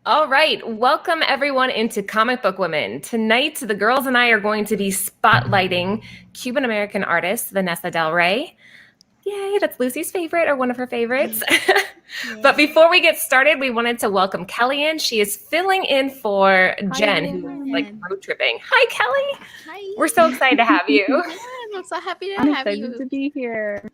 All right, welcome everyone into Comic Book Women. Tonight, the girls and I are going to be spotlighting Cuban-American artist Vanessa Del Rey. Yay, that's Lucy's favorite, or one of her favorites. Yeah. But before we get started, we wanted to welcome Kelly in. She is filling in for Jen, who's like road tripping. Hi, Kelly. Hi. We're so excited to have you. I'm so happy to I'm have you. excited to be here.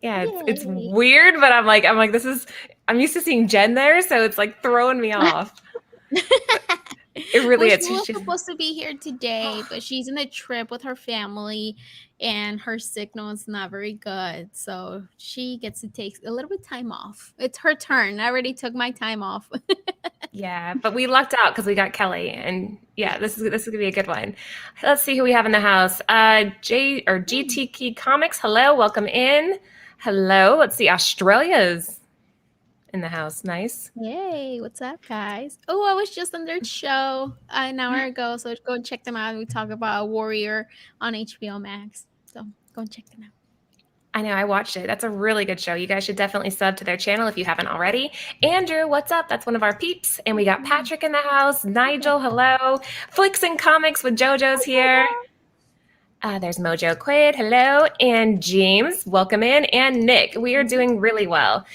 Yeah, it's weird, but I'm like, I'm used to seeing Jen there, so it's like throwing me off. It really is. She was supposed to be here today, but she's in a trip with her family, and her signal is not very good, so she gets to take a little bit of time off. It's her turn. I already took my time off. Yeah, but we lucked out because we got Kelly, and yeah, this is gonna be a good one. Let's see who we have in the house. GT Key Comics. Hello, welcome in. Hello. Let's see. Australia's in the house. Nice. Yay! What's up, guys? Oh, I was just on their show an hour ago, so go and check them out. We talk about Warrior on HBO Max, so go and check them out. I know, I watched it. That's a really good show. You guys should definitely sub to their channel if you haven't already. Andrew, what's up? That's one of our peeps. And we got Patrick in the house. Nigel, hello. Flicks and Comics with JoJo's here. There's Mojo Quid, hello. And James, welcome in. And Nick, we are doing really well.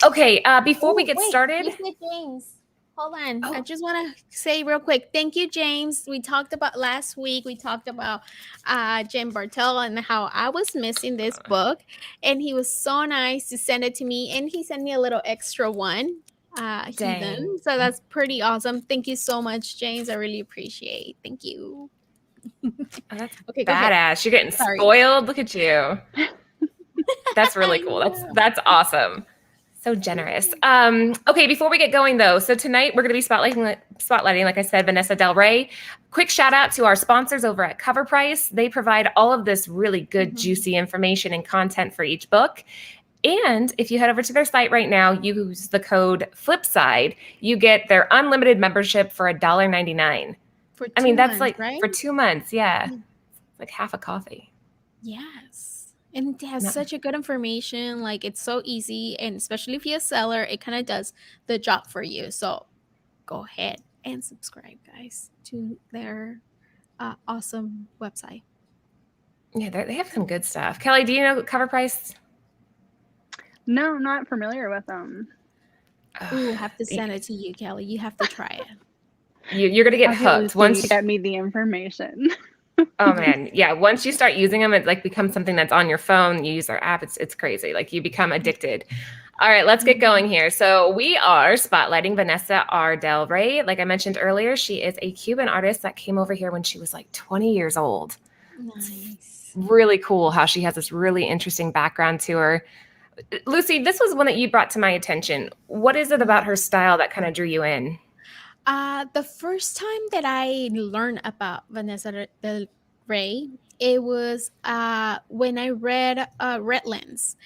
Okay, before we get started. You said James. Hold on. I just want to say real quick, thank you, James. We talked about last week. We talked about Jim Bartel and how I was missing this book. And he was so nice to send it to me. And he sent me a little extra one. So that's pretty awesome. Thank you so much, James. I really appreciate it. Thank you. That's okay, badass. You're getting spoiled. Look at you. That's really cool. That's awesome. So generous. Okay, before we get going though, so tonight we're going to be spotlighting, like I said, Vanessa Del Rey. Quick shout out to our sponsors over at Cover Price. They provide all of this really good, juicy information and content for each book. And if you head over to their site right now, use the code Flipside, you get their unlimited membership for $1.99. I mean, that's like right? For 2 months. Yeah. Like half a coffee. Yes. And it has such a good information. Like, it's so easy. And especially if you're a seller, it kind of does the job for you. So go ahead and subscribe, guys, to their awesome website. Yeah, they have some good stuff. Kelly, do you know Cover Price? No, I'm not familiar with them. Ooh, I have to send it to you, Kelly. You have to try it. You're going to get hooked once you get me the information. Oh man. Yeah. Once you start using them, it like becomes something that's on your phone. You use their app. It's crazy. Like you become addicted. All right, let's get going here. So we are spotlighting Vanessa Del Rey. Like I mentioned earlier, she is a Cuban artist that came over here when she was like 20 years old. Nice. Really cool how she has this really interesting background to her. Lucy, this was one that you brought to my attention. What is it about her style that kind of drew you in? The first time that I learned about Vanessa Del Rey, it was when I read Redlands,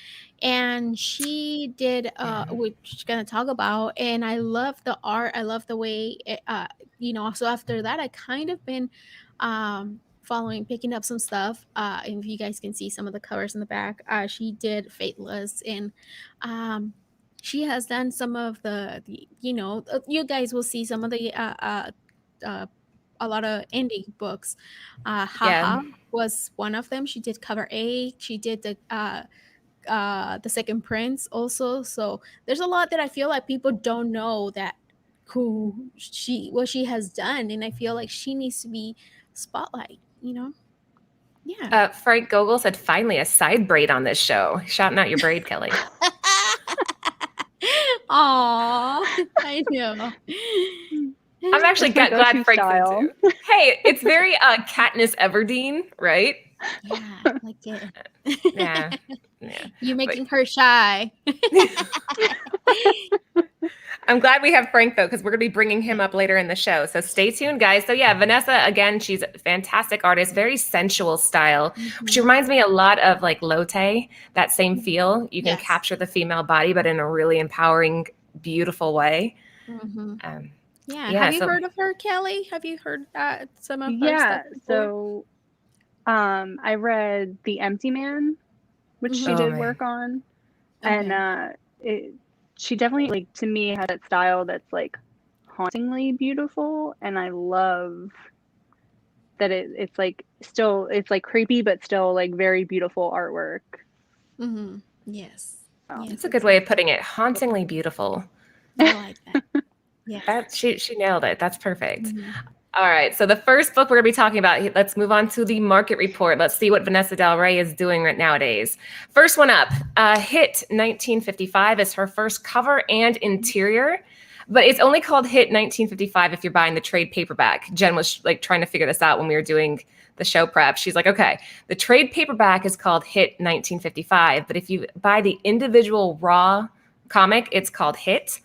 and she did which she's gonna talk about, and I love the art. I love the way so after that I kind of been picking up some stuff. And if you guys can see some of the covers in the back, she did Fateless, and she has done some of the you guys will see some of the a lot of indie books. Haha was one of them. She did cover A. She did the Second Prince also. So there's a lot that I feel like people don't know that what she has done, and I feel like she needs to be spotlight. Yeah. Frank Gogol said, "Finally, a side braid on this show." Shouting out your braid, Kelly. Aw, I know. I'm actually glad Frank's into. Hey, it's very Katniss Everdeen, right? Yeah, I like it. Yeah. You're making her shy. I'm glad we have Frank, though, because we're going to be bringing him up later in the show. So stay tuned, guys. So yeah, Vanessa, again, she's a fantastic artist, very sensual style. Mm-hmm. She reminds me a lot of like Lotte, that same feel. You can Yes. capture the female body, but in a really empowering, beautiful way. Mm-hmm. Yeah. Have you heard of her, Kelly? Have you heard some of her stuff before? So I read The Empty Man, which she did work on. Okay. And she definitely, like, to me, has that style that's like hauntingly beautiful, and I love that it's like still, it's like creepy but still like very beautiful artwork. Mm-hmm. Yes. That's a good way of putting it. Hauntingly beautiful. I like that. Yeah. That she nailed it. That's perfect. Mm-hmm. All right. So the first book we're going to be talking about, let's move on to the market report. Let's see what Vanessa Del Rey is doing right nowadays. First one up, Hit 1955 is her first cover and interior, but it's only called Hit 1955 if you're buying the trade paperback. Jen was like trying to figure this out when we were doing the show prep. She's like, okay, the trade paperback is called Hit 1955, but if you buy the individual raw comic, it's called Hit.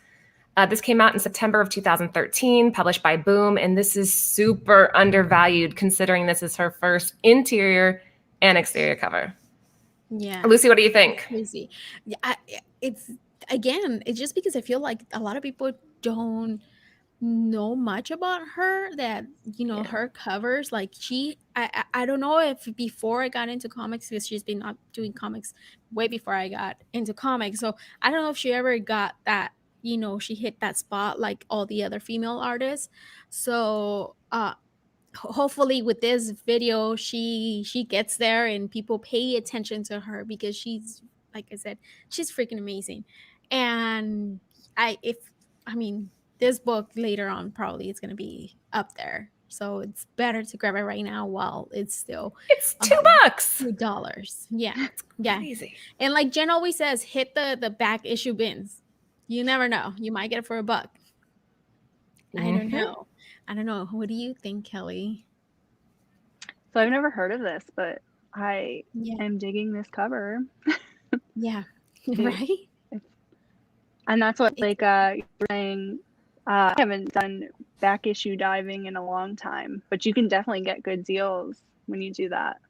This came out in September of 2013, published by Boom, and this is super undervalued considering this is her first interior and exterior cover. Yeah. Lucy, what do you think? Crazy. Yeah, it's just because I feel like a lot of people don't know much about her, that her covers, like I don't know if before I got into comics, because she's been not doing comics way before I got into comics, so I don't know if she ever got that, she hit that spot like all the other female artists. So hopefully with this video she gets there and people pay attention to her, because she's, like I said, she's freaking amazing. And this book later on probably is going to be up there, so it's better to grab it right now while it's still $2. $2. Yeah. Crazy. And like Jen always says, hit the back issue bins. You never know, you might get it for $1. Mm-hmm. I don't know. What do you think, Kelly? So I've never heard of this, but I am digging this cover. Yeah. Right? And that's what, like, you're saying, I haven't done back issue diving in a long time, but you can definitely get good deals when you do that.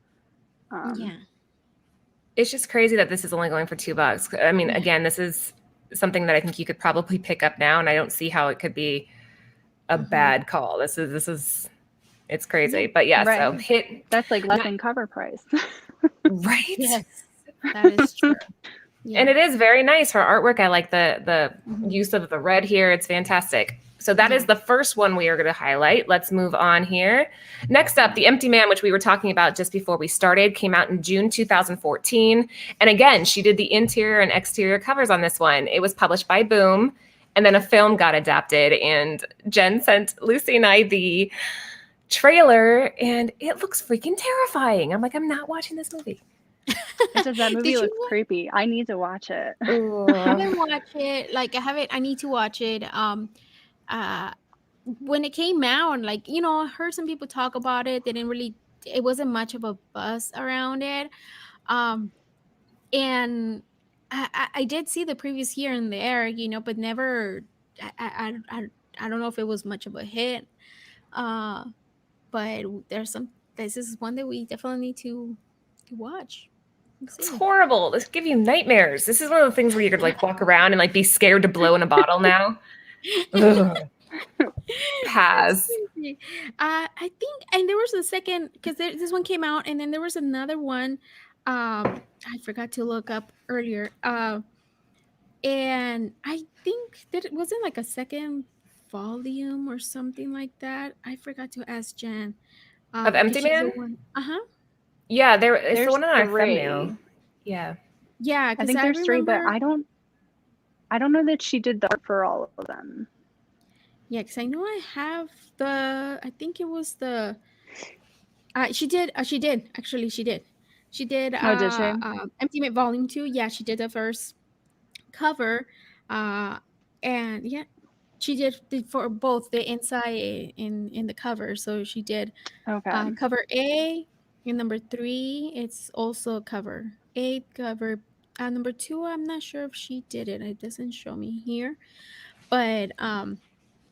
Yeah. It's just crazy that this is only going for $2. I mean, again, this is something that I think you could probably pick up now, and I don't see how it could be a bad call. This is it's crazy. But yeah, right. So Hit, that's like less than cover price. Right? Yes. That is true. Yeah. And it is very nice. Her artwork, I like the use of the red here. It's fantastic. So that is the first one we are going to highlight. Let's move on here. Next up, The Empty Man, which we were talking about just before we started, came out in June 2014. And again, she did the interior and exterior covers on this one. It was published by Boom, and then a film got adapted. And Jen sent Lucy and I the trailer, and it looks freaking terrifying. I'm like, I'm not watching this movie. That movie looks creepy. I need to watch it. I haven't watched it. Like, I need to watch it. When it came out, like, I heard some people talk about it. It wasn't much of a buzz around it. And I did see the previews here and there, but never, I don't know if it was much of a hit. But this is one that we definitely need to watch. It's horrible. This give you nightmares. This is one of the things where you could like walk around and like be scared to blow in a bottle now. Pass. I think, and there was a second, because this one came out, and then there was another one. I forgot to look up earlier. And I think that it wasn't like a second volume or something like that. I forgot to ask Jen. Of Empty Man? Uh-huh. Yeah, there's the one on our thumbnail. Yeah. Yeah, I think there's 3, but I don't know that she did the art for all of them. Yeah, because I know I have I think it was she did. Actually, she did. She did. Did she? Empty Man Volume 2. Yeah, she did the first cover. And yeah, she did for both the inside in the cover. So she did cover A. And number 3, it's also cover A, cover number 2. I'm not sure if she did it. It doesn't show me here, But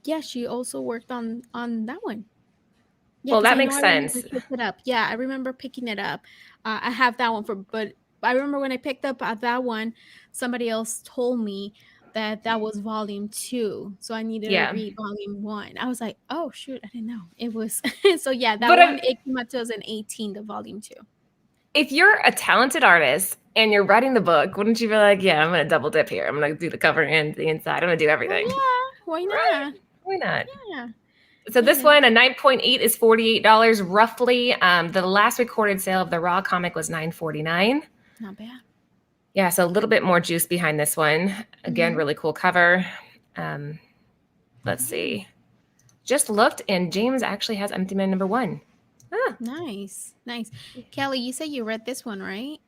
yeah, she also worked on that one. Yeah, Well, because that I know makes I remember sense. picked it up. Yeah, I remember picking it up. I have that one but I remember when I picked up that one, somebody else told me that that was volume 2, so I needed to Yeah. read volume 1. I was like, oh shoot, I didn't know it was. So yeah, that But one it came out 2018, the volume 2. if you're a talented artist and you're writing the book, wouldn't you be like, yeah, I'm going to double dip here. I'm going to do the cover and the inside. I'm going to do everything. Oh yeah, why Right? not? Why not? Yeah. So this Yeah. one, a 9.8 is $48 roughly. The last recorded sale of the raw comic was $9.49. Not bad. Yeah, so a little bit more juice behind this one. Again, really cool cover. Let's see. Just looked, and James actually has Empty Man #1. Ah. Nice. Kelly, you said you read this one, right?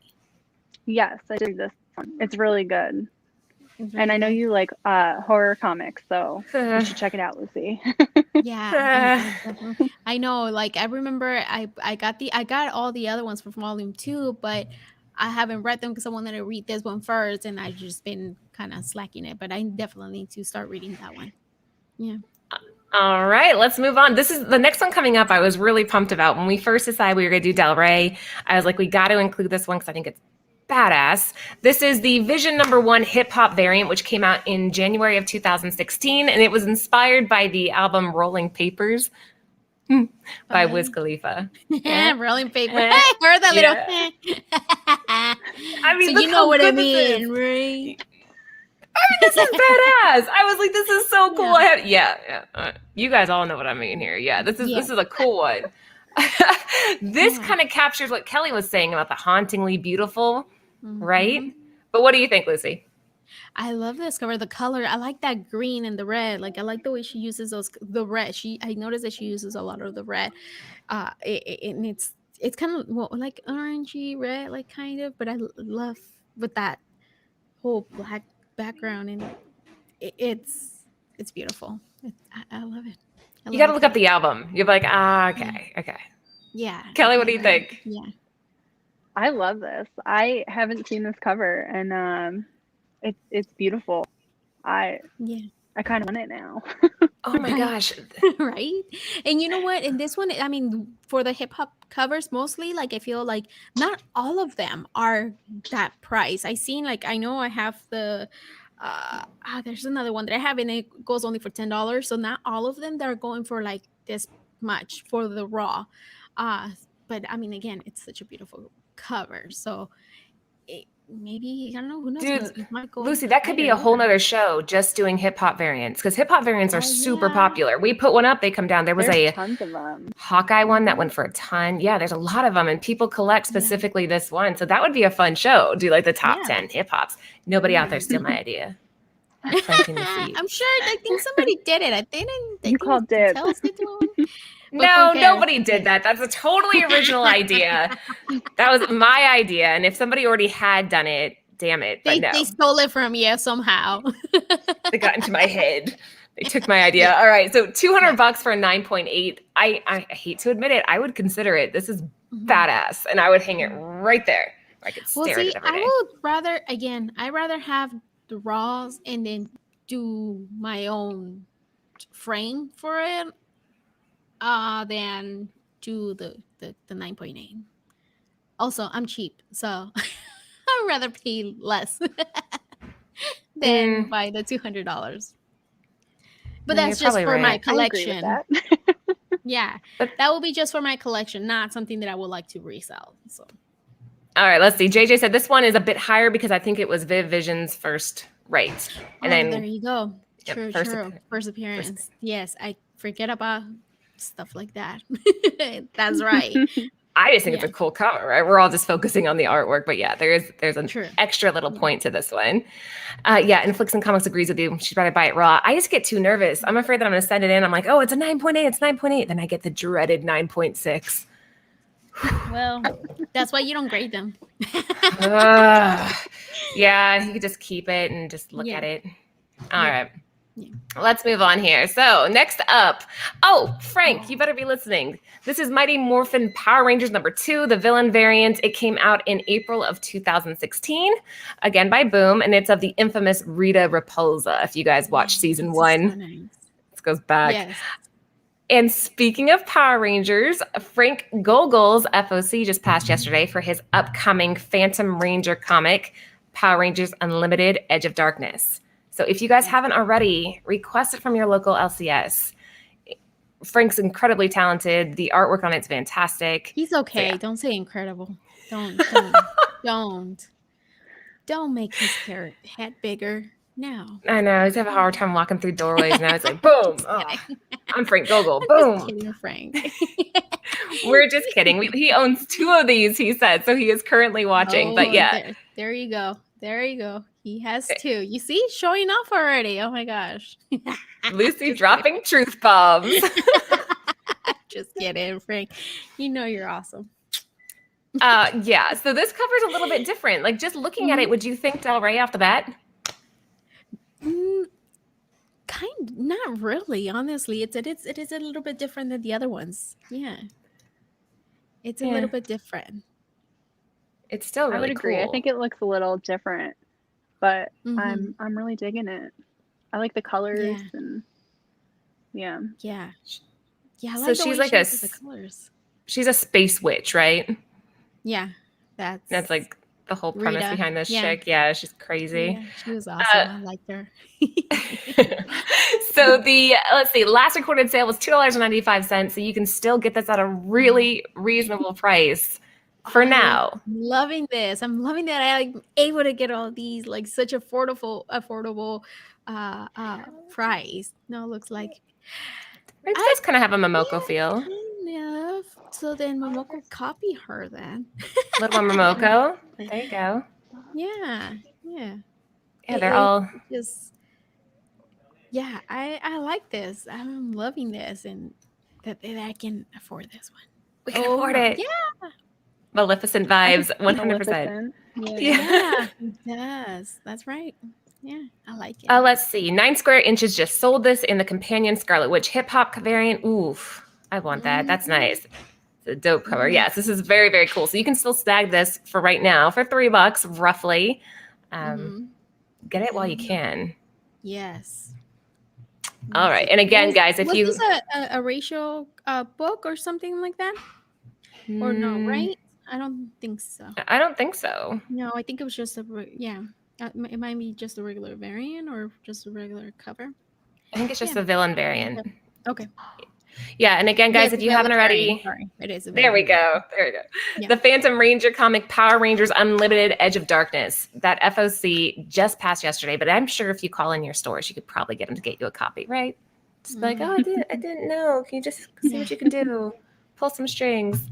Yes, I did this one. It's really good. Very And I know good. you like horror comics, so you should check it out, Lucy. Yeah, I know. Like I remember, I got all the other ones for volume 2, but I haven't read them because I wanted to read this one first, and I've just been kind of slacking it. But I definitely need to start reading that one. Yeah. All right, let's move on. This is the next one coming up. I was really pumped about when we first decided we were going to do Del Rey. I was like, we got to include this one because I think it's badass. This is the Vision #1 hip hop variant, which came out in January of 2016, and it was inspired by the album Rolling Papers by Wiz Khalifa. Rolling paper. I heard that little. I mean, so you know what I mean, right? I mean, this is badass. I was like, this is so cool. You guys all know what I mean here. Yeah, this is a cool one. This kind of captures what Kelly was saying about the hauntingly beautiful, right? But what do you think, Lucy? I love this cover. The color, I like that green and the red. Like I like the way she uses the red. I noticed that she uses a lot of the red. And it's kind of like orangey red, like kind of. But I love with that whole black background, and it's beautiful. I love it. You got to look up the album. You're like, okay. Yeah. Kelly, what do you think? Yeah. I love this. I haven't seen this cover, and it's beautiful. I kind of want it now. Oh my gosh. Right? And you know what? In this one, I mean, for the hip hop covers, mostly, like, I feel like not all of them are that price. I know I have the, there's another one that I have, and it goes only for $10. So not all of them, they're going for like this much for the raw. But I mean, again, it's such a beautiful cover. So maybe, I don't know, who knows? Dude, Lucy, that could be a whole nother show just doing hip hop variants, because hip hop variants are super popular. We put one up, they come down. There's tons of them. Hawkeye one that went for a ton. Yeah, there's a lot of them, and people collect specifically this one. So that would be a fun show. Do like the top 10 hip hops. Nobody out there steal my idea. I'm sure. I think somebody did it. I think you called dibs. No, nobody did that. That's a totally original idea. That was my idea. And if somebody already had done it, damn it. But they stole it from you somehow. They got into my head. They took my idea. All right. So $200 for a 9.8. I hate to admit it. I would consider it. This is badass. And I would hang it right there. I could stare at it every day. I'd rather have the raws and then do my own frame for it than do the 9.8. Also, I'm cheap, so I'd rather pay less than buy the $200. But that's just for my collection. Yeah, that will be just for my collection, not something that I would like to resell. So, all right, let's see. JJ said this one is a bit higher because I think it was Viv Vision's first rate, and then there you go. True. First appearance. Yes, I forget about stuff like that. That's right. I just think it's a cool cover, right? We're all just focusing on the artwork, but yeah, there's an extra little point to this one. And Flicks and Comics agrees with you. She'd rather buy it raw. I just get too nervous. I'm afraid that I'm going to send it in. I'm like, oh, it's a 9.8. It's 9.8. Then I get the dreaded 9.6. Well, that's why you don't grade them. Yeah, you could just keep it and just look at it. All right. Let's move on here. So next up, Frank, you better be listening. This is Mighty Morphin Power Rangers #2, the villain variant. It came out in April of 2016, again by Boom, and it's of the infamous Rita Repulsa. If you guys watched season 1, so nice. This goes back. Yes. And speaking of Power Rangers, Frank Gogel's FOC just passed yesterday for his upcoming Phantom Ranger comic, Power Rangers Unlimited Edge of Darkness. So if you guys haven't already, request it from your local LCS. Frank's incredibly talented. The artwork on it's fantastic. He's okay. So, yeah. Don't say incredible. Don't make his head bigger. No. I know. He's having a hard time walking through doorways now. It's like, boom. I'm Frank Gogol. Boom. Just kidding, Frank. We're just kidding. He owns 2 of these, he said. So he is currently watching. But yeah. There you go. There you go. He has 2. You see? Showing off already. Oh my gosh. Lucy dropping truth bombs. Just kidding, Frank. You know you're awesome. Yeah. So this cover's a little bit different. Like just looking at it, would you think Del Rey off the bat? Not really, honestly. It is a little bit different than the other ones. Yeah. It's a little bit different. It's still really I would agree. Cool. I think it looks a little different, but I'm really digging it. I like the colors and yeah. I so like she's like the colors. She's a space witch, right? Yeah, that's like the whole premise Rita. Behind this chick. Yeah, she's crazy. Yeah, she was awesome. I liked her. So let's see, last recorded sale was $2.95. So you can still get this at a really reasonable price. For now. I'm loving this. I'm loving that I'm able to get all these like such affordable price. No, it looks like it does kind of have a Momoko feel. Kind of. So then Momoko copy her then. Little more Momoko. There you go. Yeah. They're all just I like this. I'm loving this and that I can afford this one. We can afford it. Yeah. Maleficent vibes, 100%. Yeah, it does. That's right. Yeah, I like it. Let's see. 9 Square Inches just sold this in the companion Scarlet Witch hip hop variant. Oof, I want that. That's nice. It's a dope cover. Yes, this is very, very cool. So you can still snag this for right now for $3 roughly. Get it while you can. Yes. All right. And again, guys, if you was this a racial book or something like that, or no, right? I don't think so. I don't think so. No, I think it was just it might be just a regular variant or just a regular cover. I think it's just a villain variant. Okay. Yeah, and again, guys, if you haven't already, sorry, it is. There we go. Yeah. The Phantom Ranger comic, Power Rangers Unlimited Edge of Darkness. That FOC just passed yesterday, but I'm sure if you call in your stores, you could probably get them to get you a copy, right? Just be like, I didn't know. Can you just see what you can do? Pull some strings.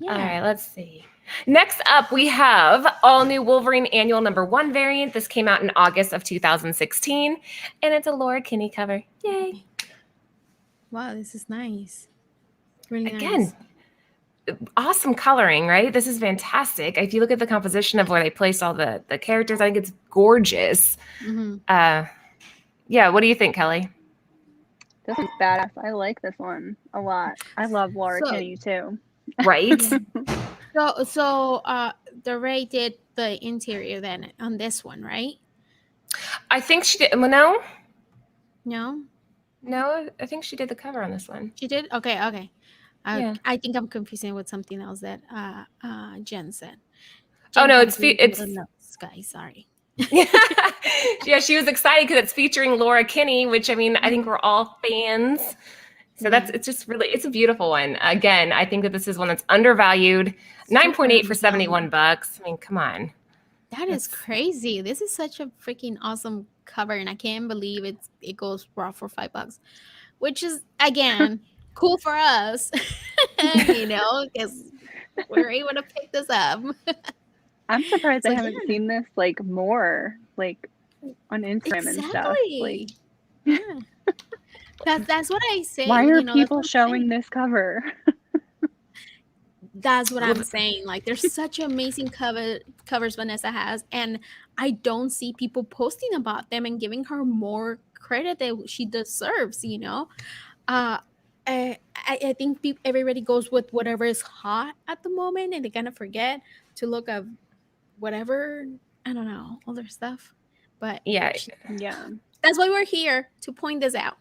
Yeah. All right, let's see. Next up, we have all new Wolverine Annual #1 variant. This came out in August of 2016, and it's a Laura Kinney cover. Yay! Wow, this is nice. Really nice. Awesome coloring, right? This is fantastic. If you look at the composition of where they placed all the characters, I think it's gorgeous. Yeah, what do you think, Kelly? This is badass. I like this one a lot. I love Laura Kinney too. Right? So Del Rey did the interior then on this one, right? I think she did. Well, no, I think she did the cover on this one. She did? Okay. I think I'm confusing with something else that Jen said. It's notes, guys. Sorry. Yeah, she was excited because it's featuring Laura Kinney, which I mean, I think we're all fans. So it's just really, it's a beautiful one. Again, I think that this is one that's undervalued. 9.8 for $71. I mean, come on. That's crazy. This is such a freaking awesome cover, and I can't believe it goes raw for $5, which is again cool for us, because we're able to pick this up. I'm surprised I haven't seen this more on Instagram and stuff. Yeah. That's what I say. Why are people showing this cover? That's what I'm saying. There's such amazing covers Vanessa has, and I don't see people posting about them and giving her more credit that she deserves, you know. I think everybody goes with whatever is hot at the moment, and they kind of forget to look at whatever, I don't know, other stuff. But yeah, that's why we're here, to point this out.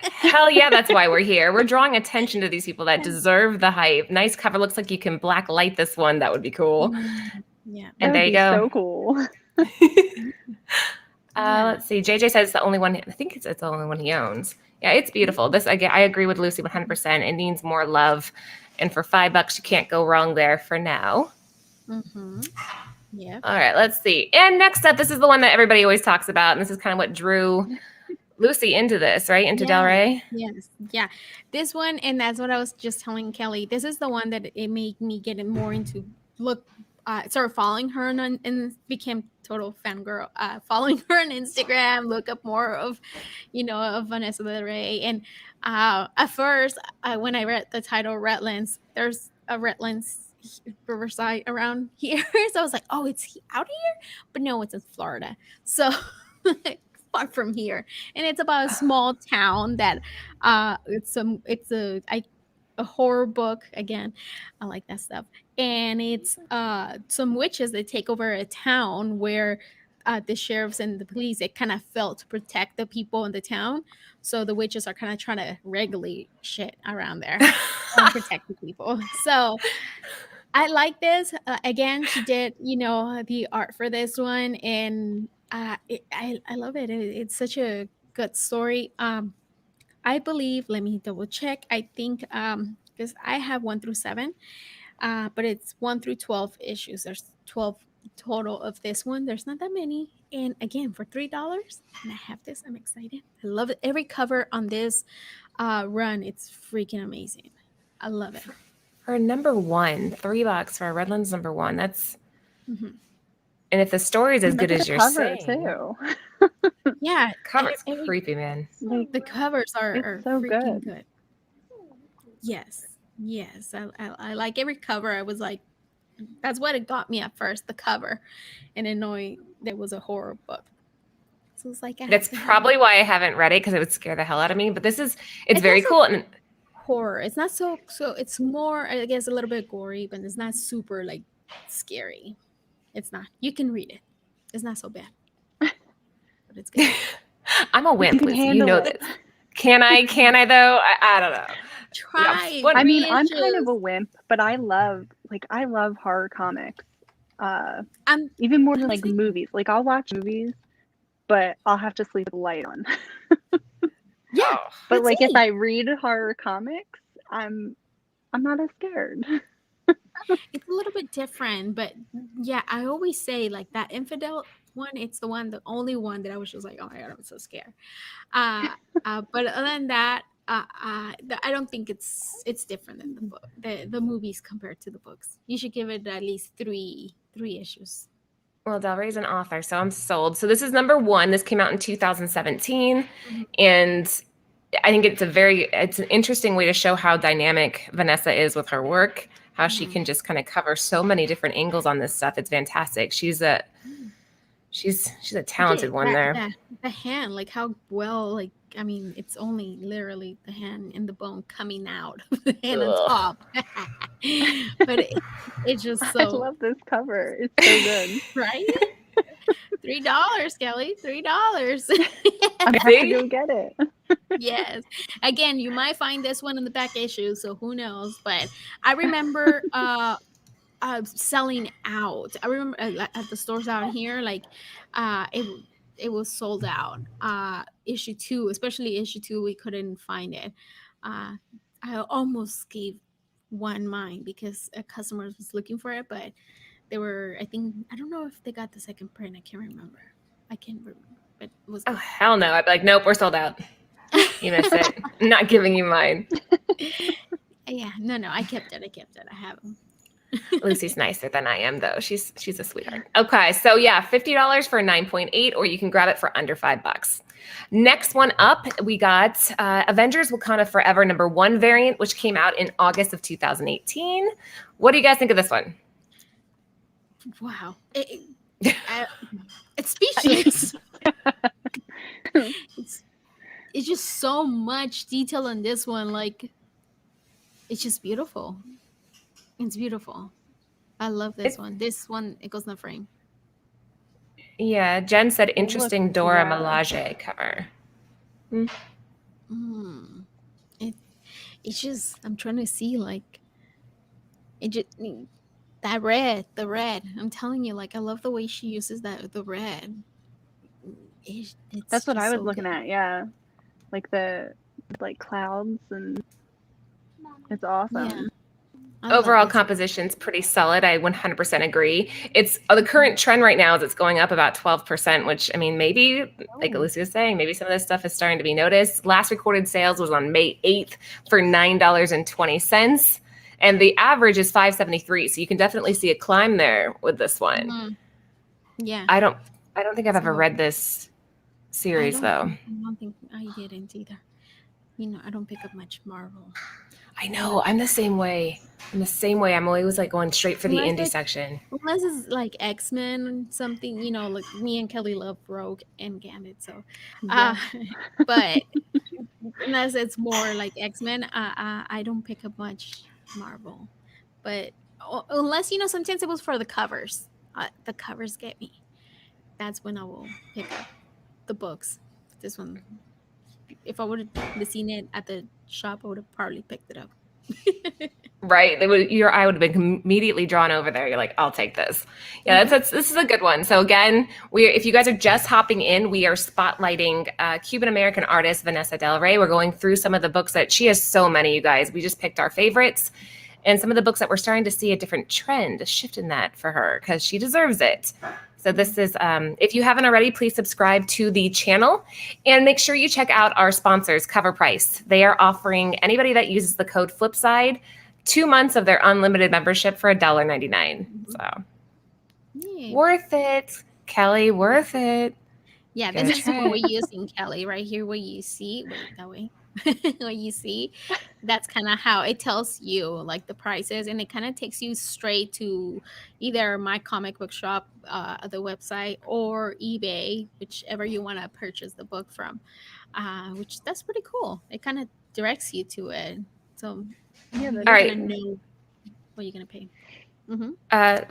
Hell yeah, that's why we're here. We're drawing attention to these people that deserve the hype. Nice cover. Looks like you can black light this one. That would be cool. Yeah, and there you go. So cool. Let's see. JJ says it's the only one. I think it's the only one he owns. Yeah, it's beautiful. This I agree with Lucy 100%. It needs more love, and for $5, you can't go wrong there for now. Yeah. All right, let's see. And next up, this is the one that everybody always talks about, and this is kind of what drew Lucy into this, right? Into Del Rey. Yes. Yeah. This one, and that's what I was just telling Kelly. This is the one that it made me get more into started following her and became total fangirl. Following her on Instagram, look up more of, of Vanessa Del Rey. And at first, when I read the title Redlands, there's a Redlands Riverside around here. So I was like, oh, it's out here? But no, it's in Florida. So far from here. And it's about a small town that it's a horror book. Again, I like that stuff. And it's some witches that take over a town where the sheriffs and the police, they kind of failed to protect the people in the town. So the witches are kind of trying to regulate shit around there and protect the people. So I like this. Again, she did, the art for this one. And I love it. It's such a good story. I believe, let me double check. I think, because I have 1 through 7, but it's 1 through 12 issues. There's 12 total of this one. There's not that many. And again, for $3, and I have this, I'm excited. I love it. Every cover on this run, it's freaking amazing. I love it. For number 1, $3 for a Redlands number 1. That's, and if the story is as good as you're saying, too. Yeah, cover's creepy, man. The covers are so freaking good. Yes. I like every cover. I was like, that's what it got me at first, the cover, and then knowing there was a horror book. So it's like that's probably why I haven't read it, because it would scare the hell out of me. But it's very cool. And horror. It's not so. It's more, I guess, a little bit gory, but it's not super like scary. It's not. You can read it. It's not so bad. But it's good. I'm a wimp. You know this. Can I though? I don't know. Try. Yeah, I mean, I'm kind of a wimp, but I love horror comics. Even more than like movies. Like I'll watch movies, but I'll have to sleep with the light on. Yeah. But like if I read horror comics, I'm not as scared. It's a little bit different, but yeah, I always say like that infidel one, it's the only one that I was just like, oh my god, I'm so scared. But other than that, I don't think it's different than the book, the movies compared to the books. You should give it at least three issues. Well, Del Rey's an author, so I'm sold. So this is number 1. This came out in 2017, and I think it's an interesting way to show how dynamic Vanessa is with her work, how she can just kind of cover so many different angles on this stuff. It's fantastic. She's a talented one there. Yeah, the hand, like how well, like, I mean, it's only literally the hand and the bone coming out of the hand on top. But it's just so. I love this cover. It's so good. Right? $3, Kelly. $3. I have to go get it. Yes. Again, you might find this one in the back issue, so who knows? But I remember selling out. I remember at the stores out here, like it was sold out. Issue 2, especially issue 2, we couldn't find it. I almost gave one mine because a customer was looking for it, but they were, I don't know if they got the second print. I can't remember. But it was. Oh hell no! I'd be like, nope, we're sold out. You missed it. I'm not giving you mine. Yeah, no, I kept it. I have them. Lucy's nicer than I am, though. She's a sweetheart. Okay, so yeah, $50 for 9.8, or you can grab it for under $5. Next one up, we got Avengers Wakanda Forever #1 variant, which came out in August of 2018. What do you guys think of this one? Wow, it's speechless. it's just so much detail in this one. Like, it's just beautiful. It's beautiful. I love this one. This one, it goes in the frame. Yeah, Jen said interesting Dora Milaje cover. It's just, I'm trying to see, like, it just, the red. I'm telling you, like, I love the way she uses the red. That's what I was looking at. Yeah, like the clouds, and it's awesome. Yeah. Overall composition's pretty solid. I 100% agree. It's the current trend right now is it's going up about 12%, which, I mean, maybe, like Lucy was saying, maybe some of this stuff is starting to be noticed. Last recorded sales was on May 8th for $9.20. And the average is $5.73. So you can definitely see a climb there with this one. Mm-hmm. Yeah. I don't think I've ever read this series, though. I don't think I didn't either. You know, I don't pick up much Marvel. I know. I'm the same way. I'm always like going straight for the indie section. Unless it's like X-Men, something, you know, like me and Kelly love Rogue and Gambit. So, but unless it's more like X-Men, I don't pick up much Marvel. But unless, you know, sometimes it was for the covers. The covers get me. That's when I will pick up the books. This one, if I would have seen it at the shop, I would have probably picked it up. Right. Your eye would have been immediately drawn over there. You're like, I'll take this. Yeah, this is a good one. So again, if you guys are just hopping in, we are spotlighting Cuban-American artist Vanessa Del Rey. We're going through some of the books that she has so many, you guys. We just picked our favorites and some of the books that we're starting to see a different trend, a shift in that for her because she deserves it. So this is, if you haven't already, please subscribe to the channel and make sure you check out our sponsors, Cover Price. They are offering anybody that uses the code Flipside 2 months of their unlimited membership for $1.99. So worth it, Kelly, worth it. Yeah, this is what we're using, Kelly, right here. What you see, that way. What you see, that's kind of how it tells you like the prices, and it kind of takes you straight to either my comic book shop, the website, or eBay, whichever you want to purchase the book from, which that's pretty cool. It kind of directs you to it, so you're gonna know what you're gonna pay.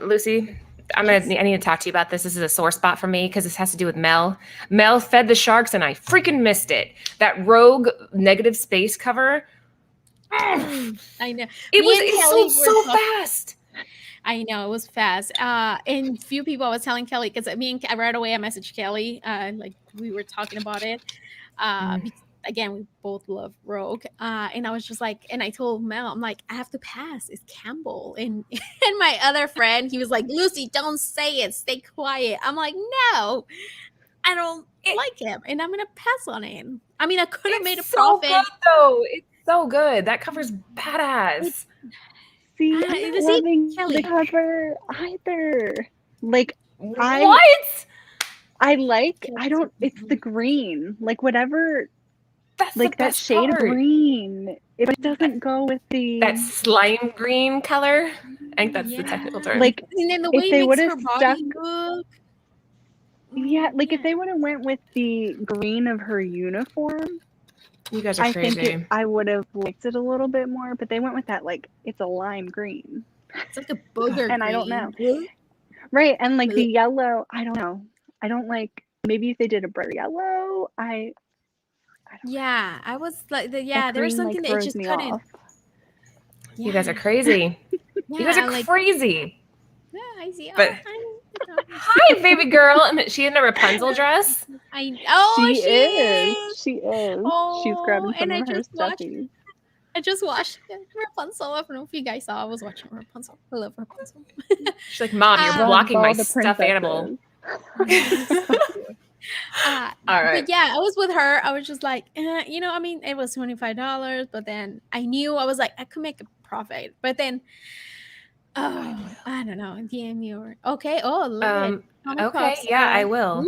Lucy, I need to talk to you about this. This is a sore spot for me because this has to do with Mel. Mel fed the sharks and I freaking missed it. That Rogue negative space cover. I know. It sold so fast. I know, it was fast. And few people I was telling Kelly, because right away I messaged Kelly, like we were talking about it. Again, we both love Rogue. And I was just like, and I told Mel, I'm like, I have to pass. It's Campbell. And my other friend, he was like, Lucy, don't say it. Stay quiet. I'm like, no, I don't like him. And I'm going to pass on him. I mean, I could have made a profit. Good, though. It's so good. That cover's badass. See, I'm not loving the cover either. Like, what? It's the green. Like, whatever. That's like that shade of green. It doesn't go with that slime green color. I think that's the technical term. Like, and then the way they would have stuck. If they would have went with the green of her uniform, you guys are crazy. I would have liked it a little bit more, but they went with that it's a lime green. It's like a booger and green. I don't know. Right, and like the yellow, I don't know. I don't like. Maybe if they did a bright yellow, Yeah, I was like, there was something that just couldn't. Yeah. You guys are crazy. You guys are crazy. Yeah, I see. But hi, baby girl. She in a Rapunzel dress. She is. She is. Oh, she's grabbing some of her stuffies. I just watched Rapunzel. I don't know if you guys saw. I was watching Rapunzel. I love Rapunzel. She's like, Mom, you're blocking my stuffed animal. All right. But yeah, I was with her. I was just like, I mean, it was $25, but then I knew I was like, I could make a profit. But then, I don't know. DM me or okay. Okay, yeah, I will.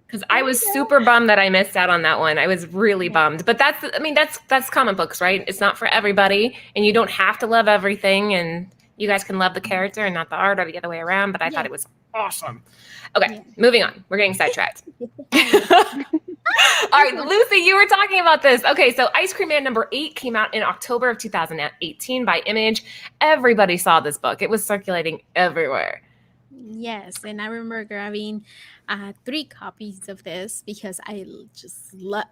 Because I was super bummed that I missed out on that one. I was really bummed. But that's comic books, right? It's not for everybody, and you don't have to love everything. And You guys can love the character and not the art, or the other way around, but I thought it was awesome. Okay, Yeah. moving on. We're getting sidetracked. All right, Lucy, you were talking about this. Okay, so Ice Cream Man number 8 came out in October of 2018 by Image. Everybody saw this book. It was circulating everywhere. Yes, and I remember grabbing 3 copies of this because I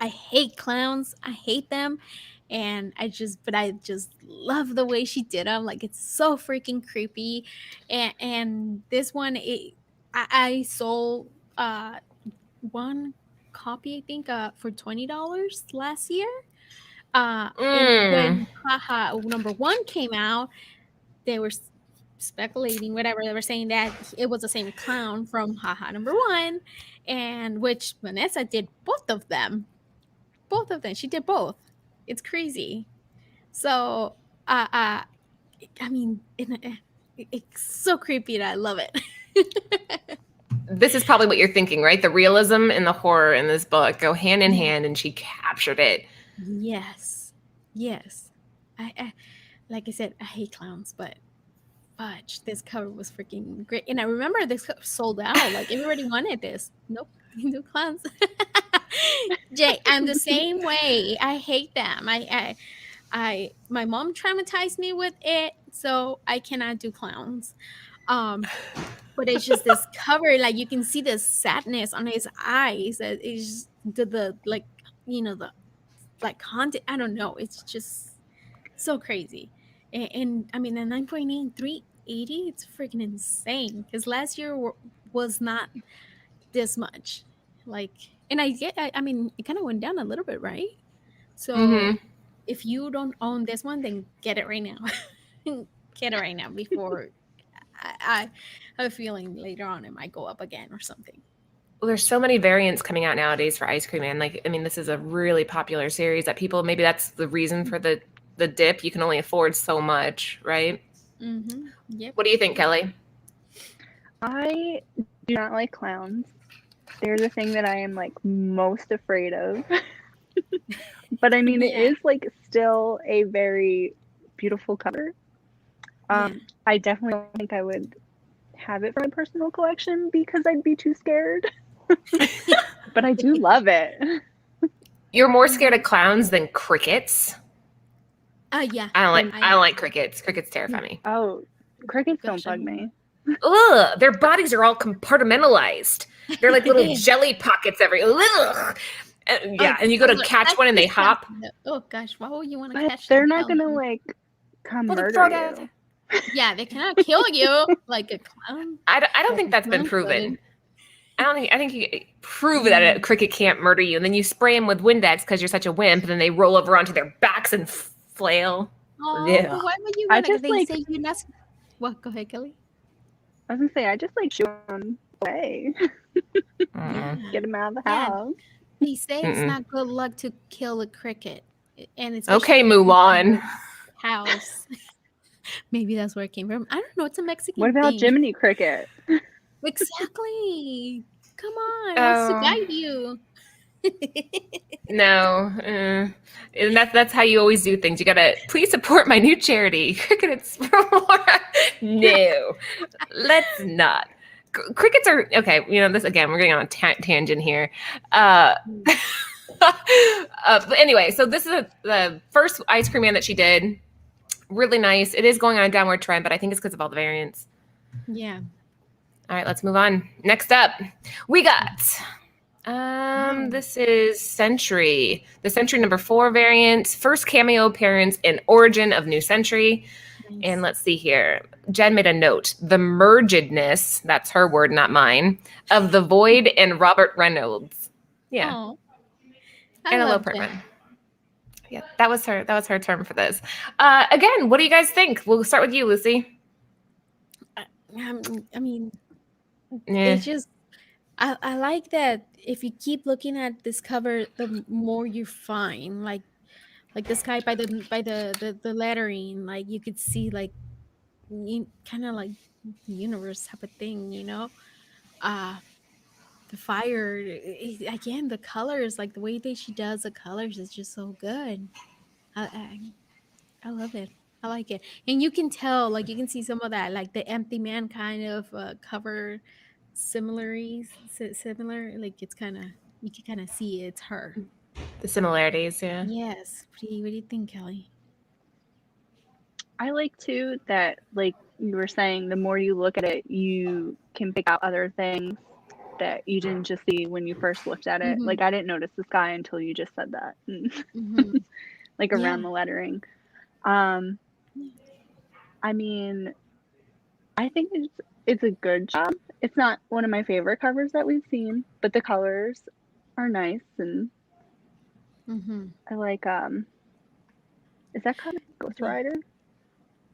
I hate clowns. I hate them. And I just love the way she did them. Like, it's so freaking creepy. And this one, I sold one copy, I think, for $20 last year. And when Haha number 1 came out, they were speculating, whatever, they were saying that it was the same clown from Haha number 1, and which Vanessa did both of them. She did both. It's crazy. So I mean, it's so creepy and I love it. This is probably what you're thinking, right? The realism and the horror in this book go hand in hand, and she captured it. Yes. I like I said, I hate clowns, but fudge, this cover was freaking great. And I remember this sold out. Like, everybody wanted this. Nope, no clowns. Jay, I'm the same way. I hate them. My mom traumatized me with it, so I cannot do clowns. But it's just this cover, like, you can see the sadness on his eyes. It's just the like, the like haunted. I don't know. It's just so crazy. And I mean, the 9.8, 380, it's freaking insane. Because last year was not this much. Like, and I mean, it kind of went down a little bit, right? So if you don't own this one, then get it right now. Get it right now before I have a feeling later on it might go up again or something. Well, there's so many variants coming out nowadays for Ice Cream Man. Like, I mean, this is a really popular series that people, maybe that's the reason for the dip. You can only afford so much, right? Yep. What do you think, Kelly? I do not like clowns. They're the thing that I am like most afraid of. But I mean, it is like still a very beautiful cover. I definitely don't think I would have it for my personal collection because I'd be too scared. But I do love it. You're more scared of clowns than crickets? Yeah. I don't like crickets. Crickets terrify me. Oh, crickets don't bug me. Ugh, their bodies are all compartmentalized. They're like little jelly pockets ugh. And you go to catch one and they hop. Oh gosh, why would you want to catch them? They're not gonna like come murder you. Yeah, they cannot kill you like a clown. I don't think that's been proven. I think you prove that a cricket can't murder you, and then you spray them with Windex because you're such a wimp, and then they roll over onto their backs and flail. Oh, yeah. Why would you want to? They like, say you're not. Well, go ahead, Kelly. I was gonna say I just like shoo them away. Get them out of the house. They say it's not good luck to kill a cricket, and it's okay, Mulan. House. Maybe that's where it came from. I don't know. It's a Mexican. What about Jiminy Cricket? Exactly. Come on, wants to guide you. No, and that's how you always do things. You gotta please support my new charity, Cricket Explore. No, let's not. Crickets are okay. This again. We're getting on a tangent here. But anyway, so this is the first Ice Cream Man that she did. Really nice. It is going on a downward trend, but I think it's because of all the variants. Yeah. All right, let's move on. Next up, we got this is Century. The Century number 4 variant, first cameo appearance in Origin of New Century. Nice. And let's see here. Jen made a note. The mergedness, that's her word, not mine, of the Void and Robert Reynolds. Yeah. Oh, and a low print run. Yeah, that was her term for this. Again, what do you guys think? We'll start with you, Lucy. I mean, it's just I like that if you keep looking at this cover, the more you find like this guy by the lettering, like you could see like kind of like universe type of thing, the fire again, the colors, like the way that she does the colors is just so good. I love it. I like it. And you can tell, like, you can see some of that, like the Empty Man kind of cover similar. Like, it's kind of, you can kind of see it's her. The similarities, yeah. Yes. What do you think, Kelly? I like too that, like you were saying, the more you look at it, you can pick out other things that you didn't just see when you first looked at it. Mhm. Like I didn't notice the sky until you just said that. Mhm. Like around the lettering. I mean, I think it's a good job. It's not one of my favorite covers that we've seen, but the colors are nice, and I like is that kind of Ghost Rider?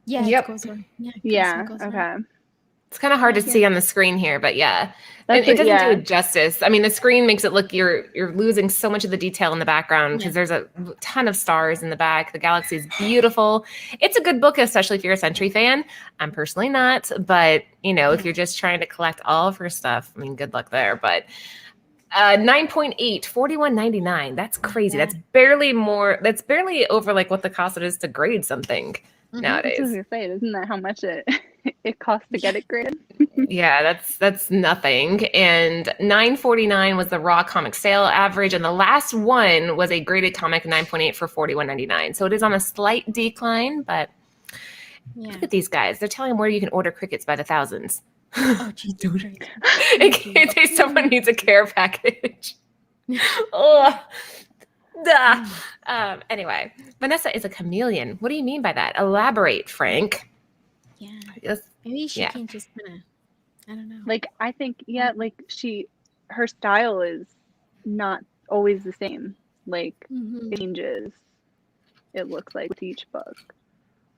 Yeah, Yep. it's Ghost Rider. Yeah, Ghost okay. Rider. It's kind of hard to see on the screen here, but yeah, That's it doesn't do it justice. I mean, the screen makes it look you're losing so much of the detail in the background because there's a ton of stars in the back. The galaxy is beautiful. It's a good book, especially if you're a Century fan. I'm personally not, but you know, if you're just trying to collect all of her stuff, I mean, good luck there. But 9.8, $41.99. That's crazy. That's barely over like what the cost it is to grade something nowadays. I was gonna say, isn't that how much it costs to get it graded? Yeah, that's nothing. And $9.49 was the raw comic sale average, and the last one was a graded comic 9.8 for $41.99. So it is on a slight decline, but look at these guys. They're telling them where you can order crickets by the thousands. Oh, geez, In case someone needs a care package. Oh. Anyway, Vanessa is a chameleon. What do you mean by that? Elaborate, Frank. Yeah. Yes. Maybe she can just kind of, I don't know. Like, I think, like her style is not always the same. Like, it changes, it looks like, with each book.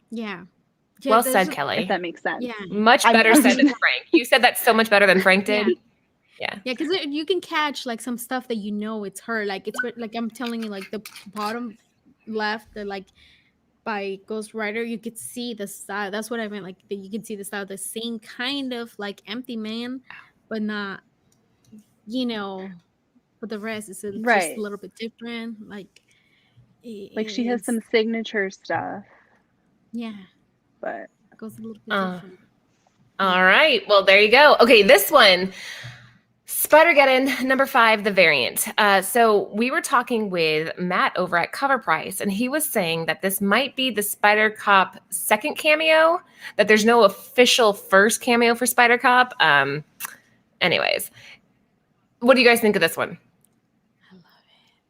Yeah. Well said, Kelly. If that makes sense. Yeah. Much better said than Frank. You said that so much better than Frank did. Yeah, because you can catch like some stuff that you know it's her. Like it's like I'm telling you, like the bottom left, the like by Ghost Rider, you could see the style. That's what I meant. Like you can see the style, the same kind of like Empty Man, but not, but the rest is just a little bit different. Like she has some signature stuff. Yeah, but it goes a little bit different. All right. Well, there you go. Okay, this one. Spider-Gwen, number 5, the variant. So we were talking with Matt over at Cover Price, and he was saying that this might be the Spider-Cop second cameo, that there's no official first cameo for Spider-Cop. Anyways, what do you guys think of this one?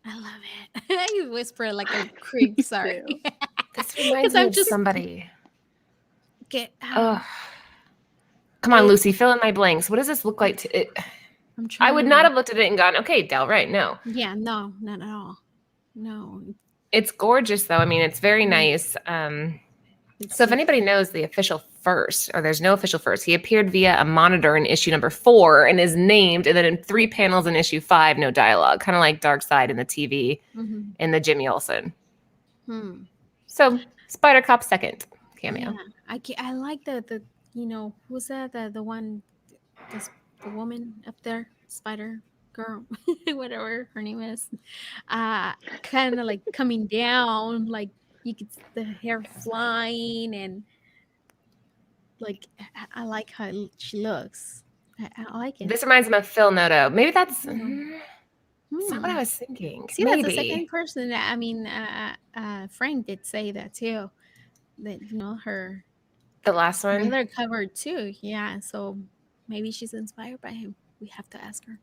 I love it. I whisper like a creep. Sorry. This reminds me of somebody. Come on, it, Lucy, fill in my blanks. What does this look like? I would not have looked at it and gone, okay, Del, right? No. Yeah, no, not at all. No. It's gorgeous, though. I mean, it's very nice. So if anybody knows the official first, or there's no official first, he appeared via a monitor in issue number 4 and is named, and then in 3 panels in issue 5, no dialogue, kind of like Darkseid in the TV in the Jimmy Olsen. So Spider-Cop second cameo. Yeah. I like the who's that? The one, the woman up there, Spider Girl, whatever her name is, kind of like coming down, like you could see the hair flying, and like I like how she looks. I like it. This reminds me of Phil Noto. Maybe that's not what I was thinking. See, maybe. That's the second person that, I mean, Frank did say that too. That her. The last one. Another cover too. Yeah. So maybe she's inspired by him. We have to ask her.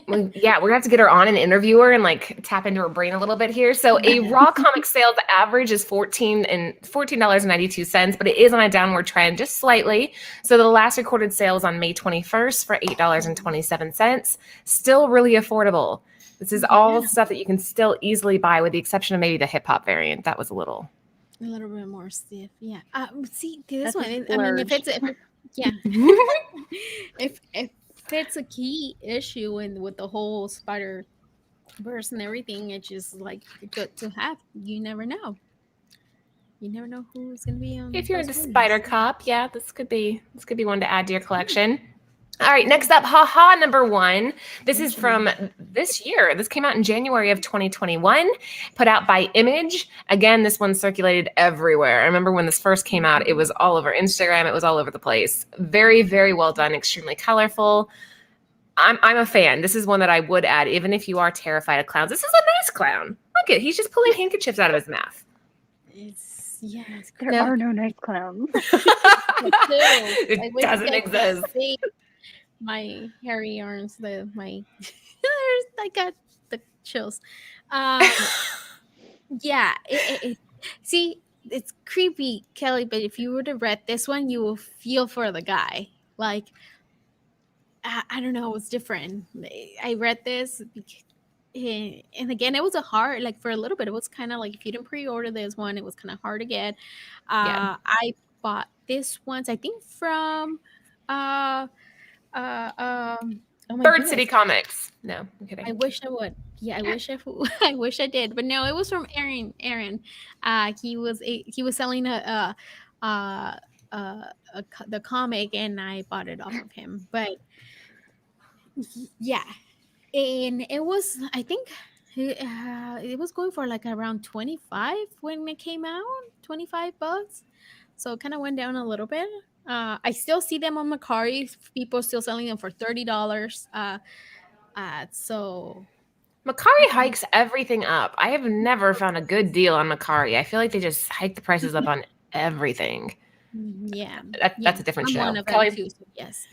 Well, yeah, we're gonna have to get her on and interview her and like tap into her brain a little bit here. So a raw comic sales average is $14.92, but it is on a downward trend just slightly. So the last recorded sale is on May 21st for $8.27. Still really affordable. This is all stuff that you can still easily buy, with the exception of maybe the hip hop variant. That was a little bit more stiff. Yeah. See, this That's one. I mean, if it's a key issue and with the whole Spider-Verse and everything, it's just like good to have. You never know. You never know who's gonna be on. If you're into Spider-Cop, this could be one to add to your collection. All right, next up, haha number 1. This is from this year. This came out in January of 2021, put out by Image. Again, this one circulated everywhere. I remember when this first came out, it was all over Instagram. It was all over the place. Very, very well done, extremely colorful. I'm a fan. This is one that I would add, even if you are terrified of clowns. This is a nice clown. Look at, he's just pulling handkerchiefs out of his mouth. There are no nice clowns. It doesn't exist. My hairy arms, I got the chills. Yeah, see, it's creepy, Kelly, but if you were to read this one, you will feel for the guy. Like, I don't know, it was different. I read this, and again, it was like for a little bit, it was kind of like if you didn't pre-order this one, it was kind of hard to get. I bought this once, I think from Bird City Comics. No, I'm kidding. I wish I would. Yeah, I wish I did, but no, it was from Aaron. He was selling the comic, and I bought it off of him. But yeah, and it was, I think it was going for like around 25 when it came out, $25. So it kind of went down a little bit. I still see them on Mercari. People still selling them for $30. So Mercari hikes everything up. I have never found a good deal on Mercari. I feel like they just hike the prices up on everything. Yeah, that's a different show. One of Kelly, too, so yes.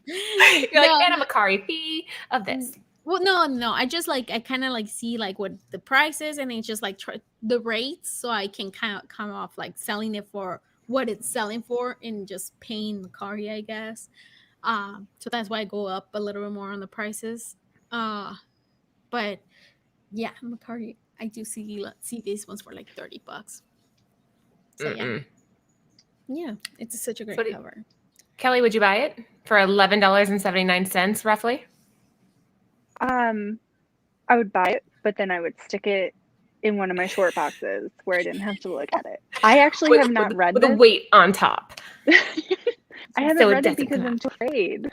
You're like, and a Mercari fee of this. Well, no. I just I kind of see what the price is, and it's just the rates, so I can kind of come off selling it for what it's selling for and just paying Mercari, I guess. So that's why I go up a little bit more on the prices. But yeah, Mercari, I do see these ones for $30. So yeah, it's such a great cover. Kelly, would you buy it for $11.79 roughly? I would buy it, but then I would stick it in one of my short boxes where I didn't have to look at it. I actually have not read with a weight on top. I haven't read it because I'm afraid.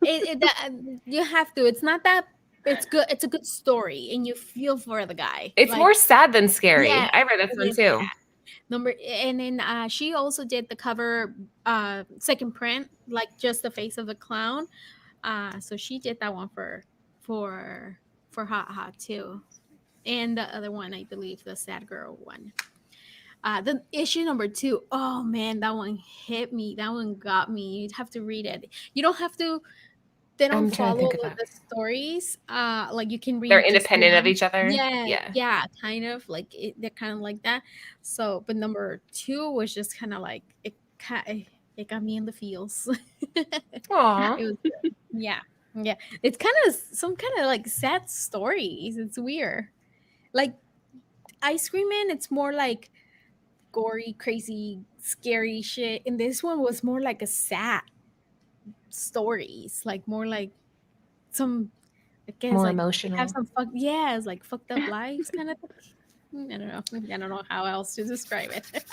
You have to. It's not that. It's good. It's a good story, and you feel for the guy. It's more sad than scary. Yeah, I read this one too. And then she also did the cover second print, just the face of the clown. So she did that one for Hot Hot too, and the other one, I believe, the Sad Girl one. The issue number 2. Oh man, that one hit me. That one got me. You'd have to read it. You don't have to. They don't follow the stories. You can read. They're independent of each other. Yeah, kind of they're kind of like that. So, but number 2 was just kind of it got me in the feels. Aww. It was good. Yeah. It's kind of some kind of sad stories. It's weird. Ice Cream Man, it's more gory, crazy, scary shit. And this one was more a sad stories, more some, I guess, more emotional. Have some it's fucked up lives kind of thing. I don't know how else to describe it.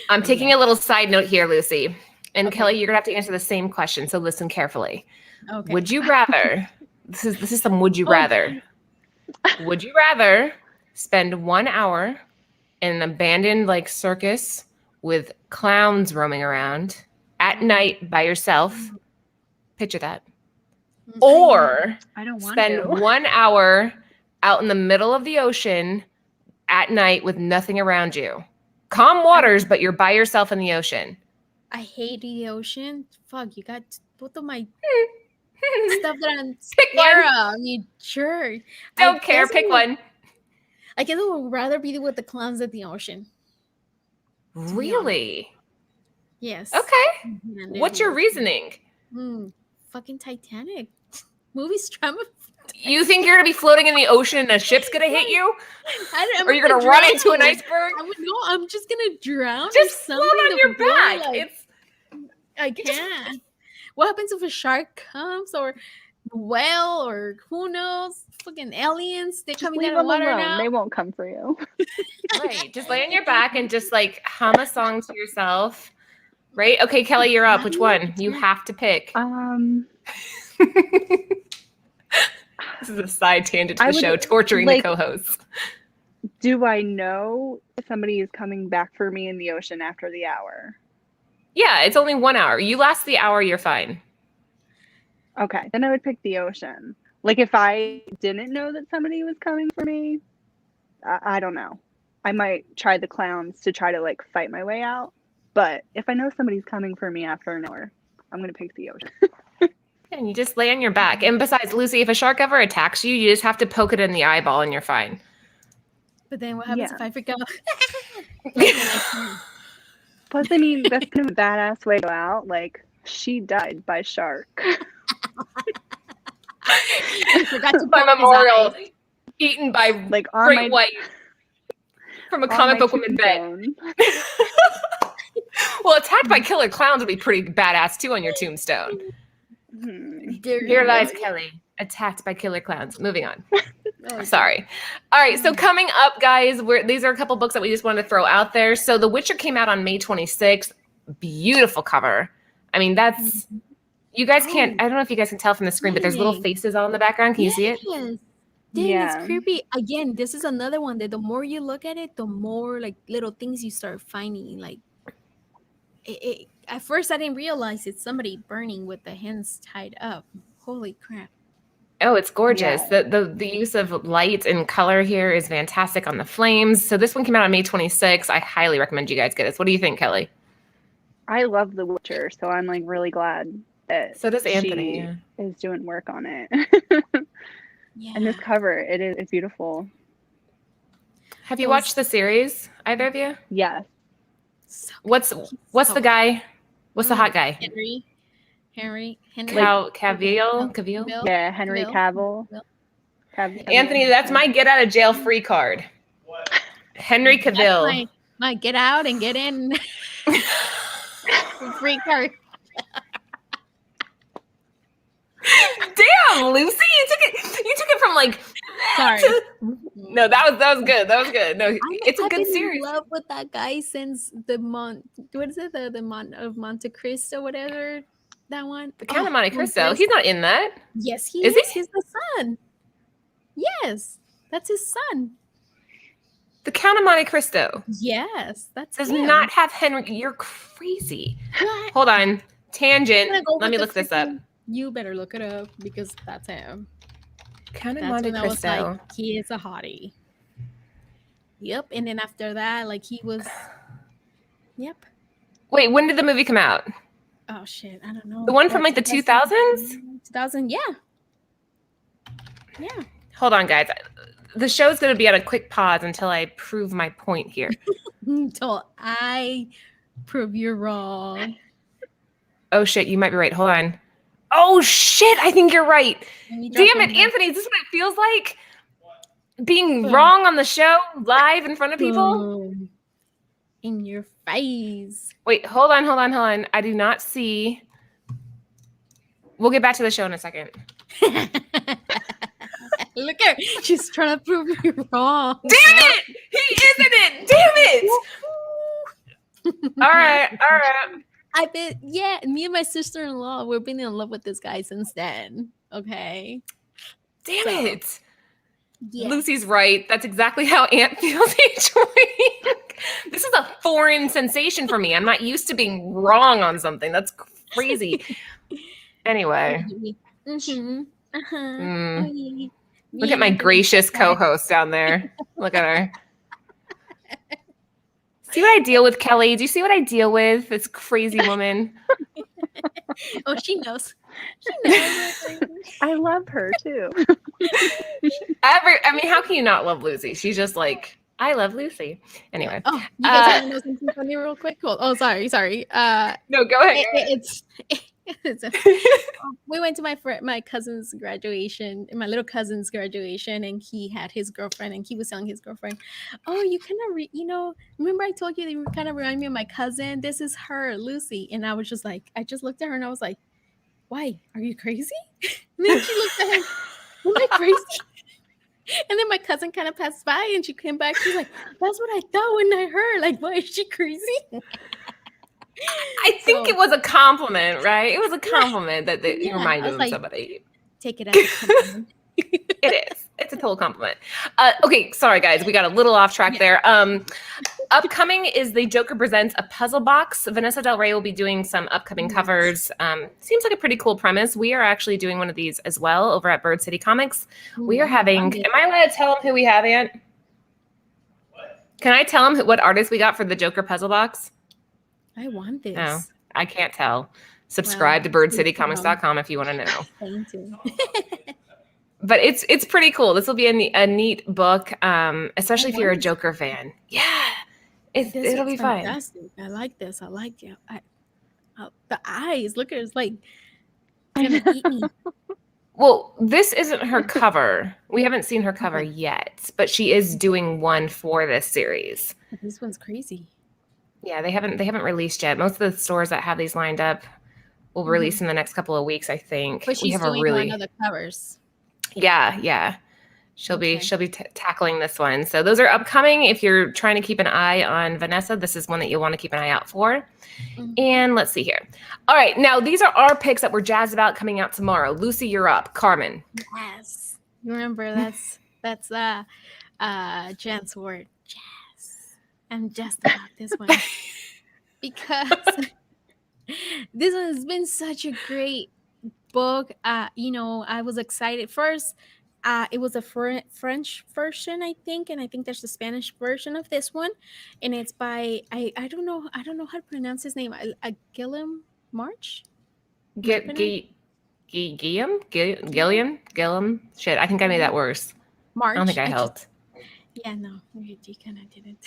I'm taking a little side note here, Lucy. And okay. Kelly, you're gonna have to answer the same question, so listen carefully. Okay. Would you rather? This is some would you rather. Would you rather spend 1 hour in an abandoned circus with clowns roaming around at night by yourself? Picture that. Or I don't want spend 1 hour out in the middle of the ocean at night with nothing around you. Calm waters, but you're by yourself in the ocean. I hate the ocean. Fuck, you got both of my stuff that I'm scared of. You jerk. Don't care. Pick one. I guess I would rather be with the clowns at the ocean. Really? Yes. Okay. What's your reasoning? Fucking Titanic. Movie's trauma. You think you're gonna be floating in the ocean and a ship's gonna hit you? Or you're gonna run into an iceberg? No, I'm just gonna drown. Just float on your back. I can't. What happens if a shark comes, or a whale, or who knows? Fucking aliens. They're coming out of the water now. They won't come for you. Right. Just lay on your back and just hum a song to yourself. right? Okay, Kelly, you're up. Which one? You have to pick. This is a side tangent to the show, torturing the co-hosts. Do I know if somebody is coming back for me in the ocean after the hour? Yeah, it's only 1 hour. You last the hour, you're fine. Okay, then I would pick the ocean. Like, if I didn't know that somebody was coming for me, I don't know. I might try the clowns to try to, like, fight my way out. But if I know somebody's coming for me after an hour, I'm going to pick the ocean. And you just lay on your back. And besides, Lucy, if a shark ever attacks you, you just have to poke it in the eyeball and you're fine. But then what happens if I freak out? Plus, I mean, that's kind of a badass way to go out. Like, she died by shark. I forgot to by memorial, eaten by like great white from a comic book woman bed. Well, attacked by killer clowns would be pretty badass too on your tombstone. Here lies Kelly, attacked by killer clowns. Moving on. Sorry. All right, so coming up, guys, these are a couple books that we just wanted to throw out there. So The Witcher came out on May 26th. Beautiful cover. I mean, that's... You guys can't... I don't know if you guys can tell from the screen, but there's little faces all in the background. Can you see it? Dang, it's creepy. Again, this is another one that the more you look at it, the more like little things you start finding. Like, at first I didn't realize it's somebody burning with the hands tied up. Holy crap. Oh, it's gorgeous. Yeah. The use of light and color here is fantastic on the flames. So this one came out on May 26th. I highly recommend you guys get this. What do you think, Kelly? I love The Witcher, so I'm like really glad that so does Anthony is doing work on it. And this cover, it's beautiful. Have you watched the series, either of you? Yes. So what's the guy? What's the hot guy? Henry Cavill? Yeah, Henry Cavill. Anthony, that's my get out of jail free card. What? Henry Cavill. That's my get out and get in free card. Damn, Lucy, you took it from like sorry. No, that was good. That was good. No, it's a good series. I've been in love with that guy since the Monte Cristo, whatever. That one. The Count of Monte Cristo. He's not in that. Yes, he is. He's the son. Yes, that's his son. The Count of Monte Cristo. Yes, does not have Henry. You're crazy. What? Hold on. Tangent. Let me look this up. You better look it up because that's him. Count of Monte Cristo. Like, he is a hottie. Yep. And then after that, like he was. Yep. Wait, when did the movie come out? Oh shit, I don't know. The one from like the 2000s? 2000, yeah. Hold on, guys. The show's going to be on a quick pause until I prove my point here. Until I prove you're wrong. Oh shit, you might be right. Hold on. Oh shit, I think you're right. Damn it, Anthony, is this what it feels like? Being wrong on the show live in front of people? In your face. Wait, hold on. I do not see. We'll get back to the show in a second. Look at her. She's trying to prove me wrong. Damn it! He isn't it! Damn it! All right. I've been, me and my sister-in-law, we've been in love with this guy since then. Okay. Damn it. Yeah. Lucy's right. That's exactly how Aunt feels each week. This is a foreign sensation for me. I'm not used to being wrong on something. That's crazy. Anyway. Look at my gracious co-host down there. Look at her. See what I deal with, Kelly? Do you see what I deal with? This crazy woman. Oh, she knows. She knows. I love her too. I mean, how can you not love Lucy? She's just like, I love Lucy. Anyway. Oh, you guys want to know something funny real quick? Cool. Oh, sorry. No, go ahead. We went to my cousin's graduation, my little cousin's graduation, and he had his girlfriend, and he was telling his girlfriend, "Oh, you kind of, remember I told you that you kind of remind me of my cousin? This is her, Lucy." And I was just like, I just looked at her and I was like, "Why? Are you crazy?" And then she looked at him, "Am I crazy?" And then my cousin kind of passed by and she came back. She's like, "That's what I thought when I heard. Like, why is she crazy?" I think it was a compliment, right? It was a compliment that you Yeah, I reminded was them like, somebody. take it as a compliment. It is. It's a total compliment. Okay, sorry guys, we got a little off track there. Upcoming is the Joker Presents a puzzle box. Vanessa Del Rey will be doing some upcoming covers. Seems like a pretty cool premise. We are actually doing one of these as well over at Bird City Comics. We are having. Am I allowed to tell them who we have, Aunt? Can I tell them what artist we got for the Joker puzzle box? I want this. No, I can't tell. Subscribe to birdcitycomics.com if you want to know. Thank you. But it's pretty cool. This will be a neat book, especially if you're a Joker fan. Yeah, it'll be fantastic. Fun. I like this. I like it. The eyes. Look at it. It's like gonna eat me. Well, this isn't her cover. We haven't seen her cover yet, but she is doing one for this series. This one's crazy. Yeah, they haven't released yet. Most of the stores that have these lined up will release in the next couple of weeks, I think. But she's doing one of the covers. Yeah. She'll be tackling this one. So those are upcoming. If you're trying to keep an eye on Vanessa, this is one that you'll want to keep an eye out for. And let's see here. All right, now these are our picks that we're jazzed about coming out tomorrow. Lucy, you're up. Carmen. Yes. You remember that's Jen's word. Jazz. I'm just about this one. Because this one has been such a great book. I was excited first. It was a French version, I think, and I think there's a Spanish version of this one, and it's by I don't know how to pronounce his name. Gilliam March. Gilliam. Shit, I think I made that worse. March. I don't think I helped. No, you kind of didn't.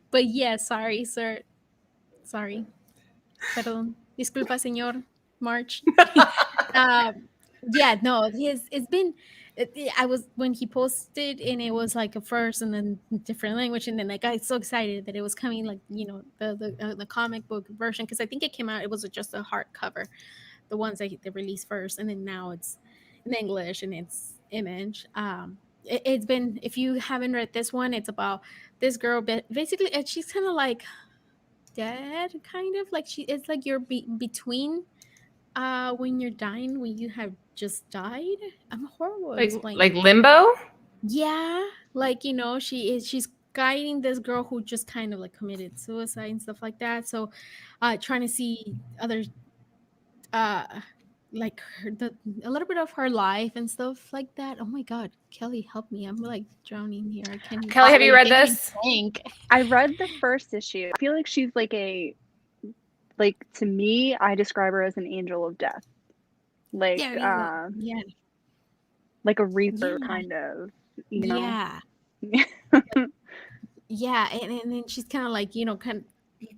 but yeah, sorry, sir. Sorry. Perdón. Disculpa, señor March. It's been. I was when he posted and it was like a first and then different language, and then I got so excited that it was coming, like, the comic book version, because I think it came out. It was just a hardcover, the ones that they released first, and then now it's in English and it's Image. It's been, if you haven't read this one, it's about this girl. Basically, she's kind of like dead, kind of like it's like you're between when you're dying, when you have just died. I'm horrible at explaining. Like limbo. Yeah, like, she's guiding this girl who just kind of like committed suicide and stuff like that. So trying to see others, like a little bit of her life and stuff like that. Oh my God, Kelly, help me! I'm like drowning here. I can't. Kelly, have you read this? I read the first issue. I feel like she's like to me, I describe her as an angel of death, like like a reaper kind of, Yeah. Yeah, and then she's kind of like,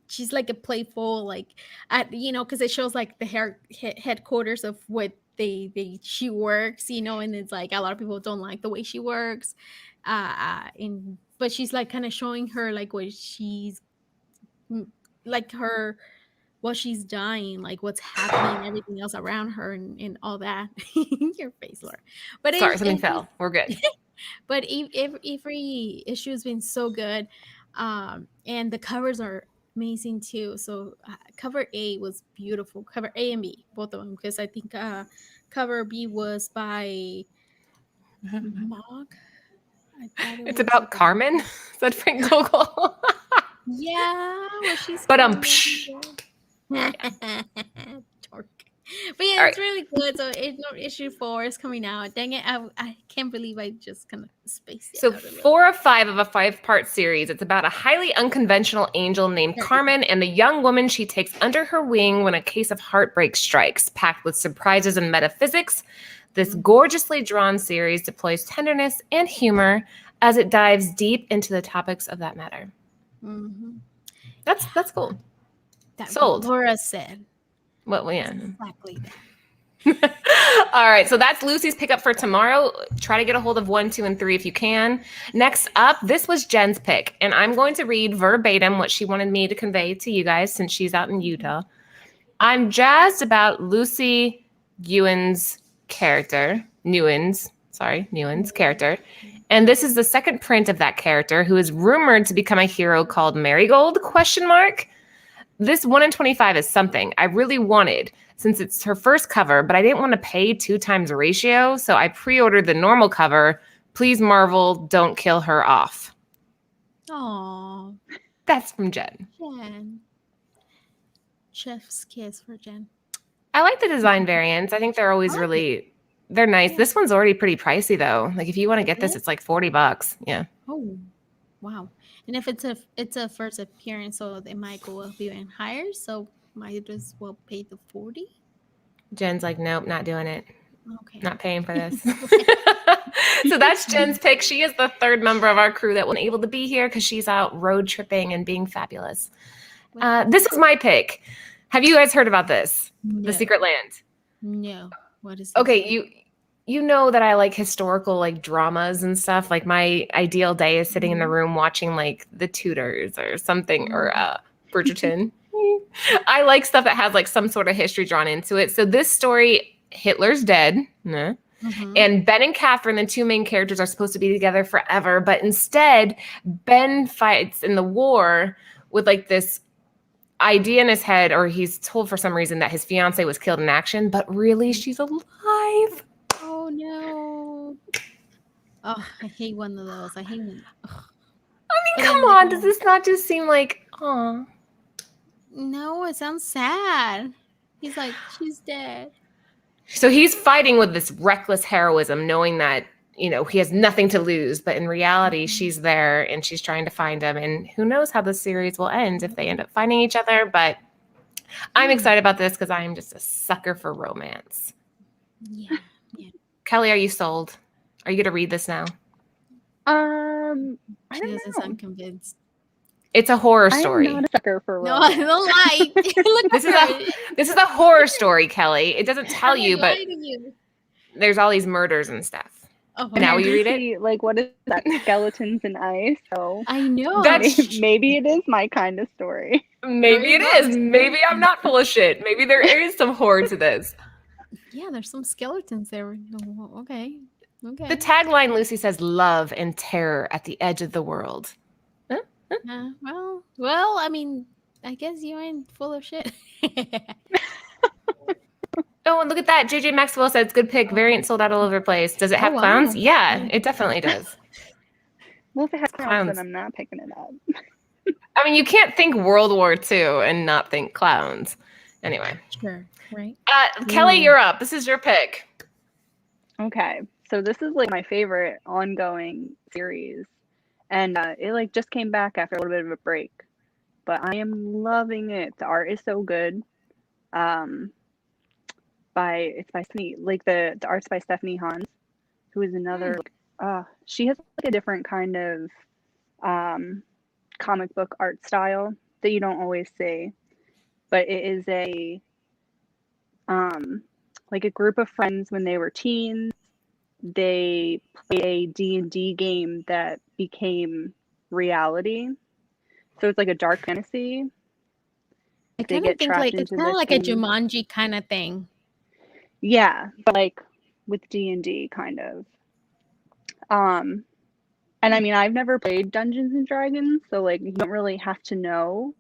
she's like a playful, like, because it shows like the headquarters of what she works, and it's like a lot of people don't like the way she works, but she's like kind of showing her like what she's like her while she's dying, like what's happening, everything else around her, and all that. Your face, Laura. But sorry, something fell. We're good. But every issue has been so good, and the covers are amazing too. So cover A was beautiful. Cover A and B, both of them, because I think cover B was by Mog. It's about Carmen. Is that Frank Gogol? Yeah, well, she's. But But yeah, it's really good. So issue 4 is coming out. Dang it, I can't believe I just kind of spaced it. So 4 of 5 of a 5-part series. It's about a highly unconventional angel named Carmen and the young woman she takes under her wing when a case of heartbreak strikes. Packed with surprises and metaphysics, this gorgeously drawn series deploys tenderness and humor as it dives deep into the topics of that matter. Mm-hmm. That's cool. That sold. Laura said. Well, yeah. Exactly that. All right, so that's Lucy's pickup for tomorrow. Try to get a hold of 1, 2, and 3 if you can. Next up, this was Jen's pick, and I'm going to read verbatim what she wanted me to convey to you guys since she's out in Utah. I'm jazzed about Lucy Nguyen's character. Nguyen's. Newland's character. And this is the second print of that character, who is rumored to become a hero called Marigold, ? This 1 in 25 is something I really wanted since it's her first cover, but I didn't want to pay 2 times the ratio, so I pre-ordered the normal cover. Please, Marvel, don't kill her off. Aww. That's from Jen. Jen. Chef's kiss for Jen. I like the design variants. I think they're always they're nice. Yeah. This one's already pretty pricey though. Like if you want to get this, it's like $40. Yeah. Oh, wow. And if it's a first appearance, so it might go up even higher. So might as well pay the 40. Jen's like, nope, not doing it. Okay. Not paying for this. So that's Jen's pick. She is the third member of our crew that wasn't able to be here because she's out road tripping and being fabulous. This is my pick. Have you guys heard about this? No. The Secret Land? No. What is this? Okay, you know that I like historical like dramas and stuff. Like my ideal day is sitting in the room watching like The Tudors or something or Bridgerton. I like stuff that has like some sort of history drawn into it. So this story, Hitler's dead. And Ben and Catherine, the 2 main characters, are supposed to be together forever. But instead, Ben fights in the war with like this idea in his head, or he's told for some reason that his fiance was killed in action, but really she's alive. Oh no. Oh, I hate one of those. I hate one. Ugh. I mean, come on. Does this not just seem like, aw? No, it sounds sad. He's like, she's dead. So he's fighting with this reckless heroism, knowing that, you know, he has nothing to lose. But in reality, she's there and she's trying to find him. And who knows how the series will end if they end up finding each other. But I'm excited about this because I am just a sucker for romance. Yeah. Kelly, are you sold? Are you going to read this now? I don't know. I'm convinced. It's a horror story. I'm not a sucker for romance. No, I don't lie. This is a horror story, Kelly. It doesn't tell you, but there's all these murders and stuff. Oh, now will you read it? Like, what is that? Skeletons and ice. So I know. Maybe it is my kind of story. Maybe it is. Maybe I'm not full of shit. Maybe there is some horror to this. Yeah, there's some skeletons there. Okay. The tagline, Lucy says, love and terror at the edge of the world. Well, I mean, I guess you ain't full of shit. Oh, and look at that. JJ Maxwell says, good pick. Variant sold out all over the place. Does it have clowns? Yeah, it definitely does. Well, if it has clowns, then I'm not picking it up. I mean, you can't think World War II and not think clowns. Anyway. Sure, right. Kelly, you're up. This is your pick. Okay. So this is like my favorite ongoing series. And it like just came back after a little bit of a break. But I am loving it. The art is so good. It's by Stephanie, like the art's by Stephanie Hans, who is another she has like a different kind of comic book art style that you don't always see. But it is a like a group of friends when they were teens. They play a D&D game that became reality. So it's like a dark fantasy. I kind of think like it's kind of like a Jumanji kind of thing. Yeah, but like with D&D kind of. And I mean, I've never played Dungeons and Dragons, so like you don't really have to know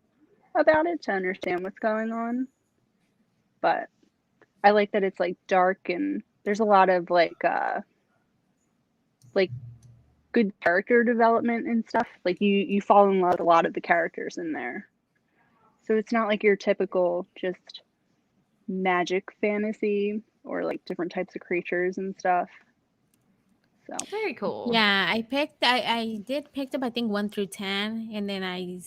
about it to understand what's going on. But I like that it's like dark and there's a lot of like good character development and stuff. Like you fall in love with a lot of the characters in there. So it's not like your typical just magic fantasy or like different types of creatures and stuff. So very cool. Yeah, I did pick up I think 1 through 10, and then I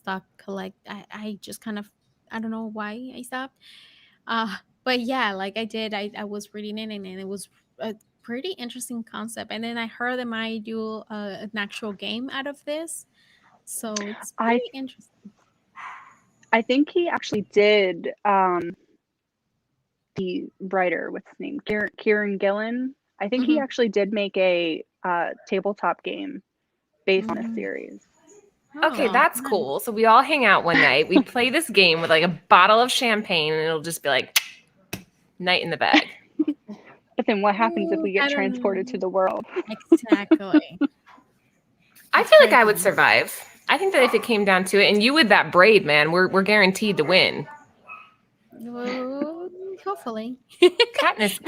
stopped I just kind of, I don't know why I stopped. But yeah, like I was reading it and it was a pretty interesting concept. And then I heard they might do an actual game out of this. So it's pretty interesting. I think he actually did the writer, what's his name? Kieran Gillen. I think he actually did make a tabletop game based on a series. Okay, that's cool. So we all hang out one night. We play this game with like a bottle of champagne, and it'll just be like night in the bag. But then what happens if we I get don't transported to know. the world? Exactly. I feel like I would survive. I think that if it came down to it, and you with that braid, man, we're guaranteed to win. Well, hopefully. Katniss.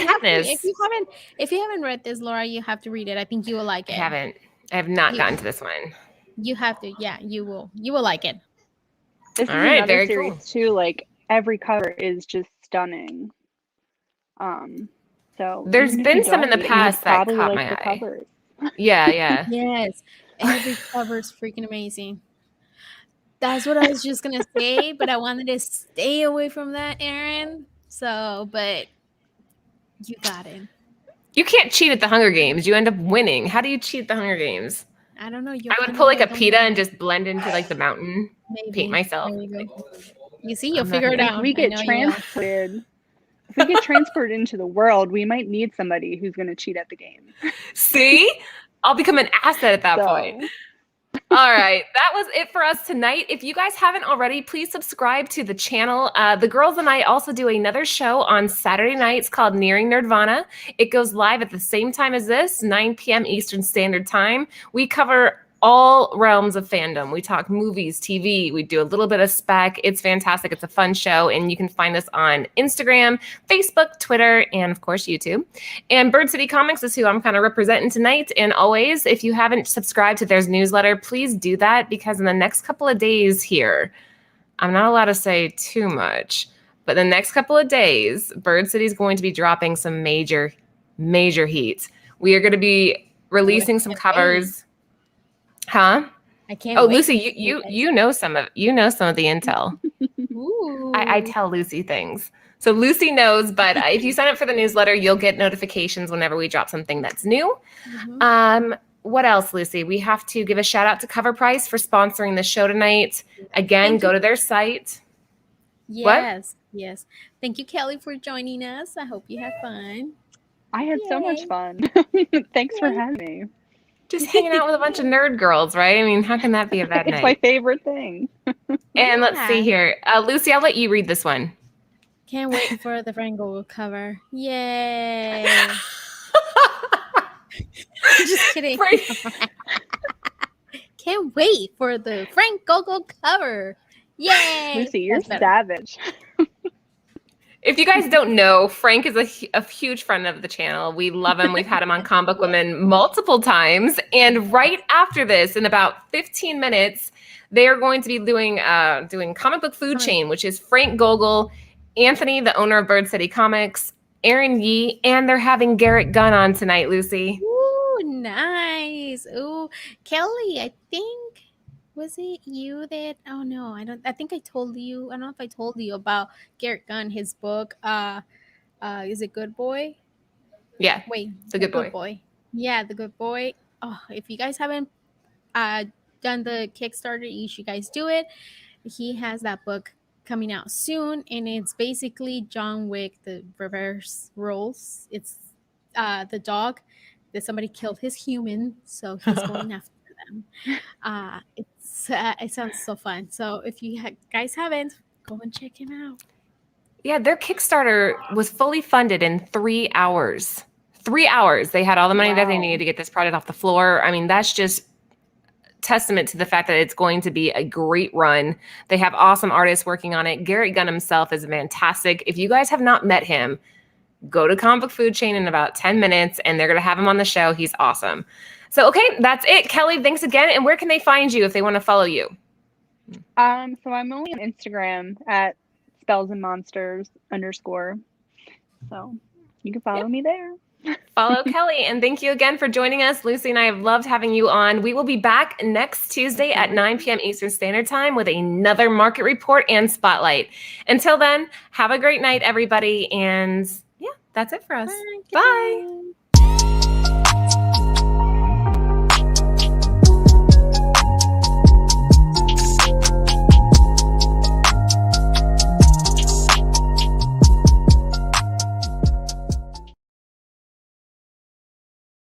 If you haven't read this, Laura, you have to read it. I think you will like it. I have not gotten to this one. You have to. Yeah, you will like it. This All is right, another very series cool. too. Like every cover is just stunning. So There's even if been you some in the don't read it, past you'd that probably caught like my the eye. covers. Yeah. Yes, every cover is freaking amazing. That's what I was just gonna say, but I wanted to stay away from that, Aaron. So, but you got it. You can't cheat at the Hunger Games. You end up winning. How do you cheat at the Hunger Games? I don't know. I would pull like a pita and just blend into like the mountain, paint maybe myself. There you go. You see, you'll I'm not figure it gonna- out. If we get transported, if we get transported into the world, we might need somebody who's going to cheat at the game. See? I'll become an asset at that point. All right. That was it for us tonight. If you guys haven't already, please subscribe to the channel. The girls and I also do another show on Saturday nights called Nearing Nerdvana. It goes live at the same time as this, 9 p.m. Eastern Standard Time. We cover all realms of fandom. We talk movies, TV. We do a little bit of spec. It's fantastic. It's a fun show. And you can find us on Instagram, Facebook, Twitter, and of course, YouTube. And Bird City Comics is who I'm kind of representing tonight. And always, if you haven't subscribed to their newsletter, please do that, because in the next couple of days here, I'm not allowed to say too much, but the next couple of days, Bird City is going to be dropping some major heat. We are going to be releasing some covers. Huh? I can't. Oh, Lucy, you know some of the intel. Ooh. I tell Lucy things. So Lucy knows, but if you sign up for the newsletter, you'll get notifications whenever we drop something that's new. Mm-hmm. What else, Lucy? We have to give a shout out to Cover Price for sponsoring the show tonight. Again, go to their site. Yes. Thank you, Kelly, for joining us. I hope you had fun. I had so much fun. Thanks for having me. Just hanging out with a bunch of nerd girls, right? I mean, how can that be a bad night? It's my favorite thing. And let's see here. Lucy, I'll let you read this one. Can't wait for the Frank Gogol cover. Yay. Just kidding. Can't wait for the Frank Gogol cover. Yay. Lucy, you're savage. If you guys don't know, Frank is a huge friend of the channel. We love him. We've had him on Comic Book Women multiple times. And right after this, in about 15 minutes, they are going to be doing Comic Book Food Chain, which is Frank Gogol, Anthony, the owner of Bird City Comics, Aaron Yee, and they're having Garrett Gunn on tonight, Lucy. Ooh, nice. Ooh, Kelly, I think, was it you that, oh no, I think I told you, I don't know if I told you about Garrett Gunn, his book, is it Good Boy? Yeah. Wait, The Good Boy. Yeah, The Good Boy. Oh, if you guys haven't done the Kickstarter, you should guys do it. He has that book coming out soon, and it's basically John Wick, the reverse roles. It's the dog that somebody killed his human, so he's going after them. It sounds so fun. So if you guys haven't, go and check him out. Yeah, their Kickstarter was fully funded in 3 hours. 3 hours. They had all the money that they needed to get this project off the floor. I mean, that's just testament to the fact that it's going to be a great run. They have awesome artists working on it. Garrett Gunn himself is fantastic. If you guys have not met him, go to Comic Book Food Chain in about 10 minutes, and they're going to have him on the show. He's awesome. So, okay, that's it. Kelly, thanks again. And where can they find you if they want to follow you? So I'm only on Instagram at spellsandmonsters_. So you can follow me there. Follow Kelly. And thank you again for joining us. Lucy and I have loved having you on. We will be back next Tuesday at 9 p.m. Eastern Standard Time with another market report and spotlight. Until then, have a great night, everybody. And yeah, that's it for us. Bye.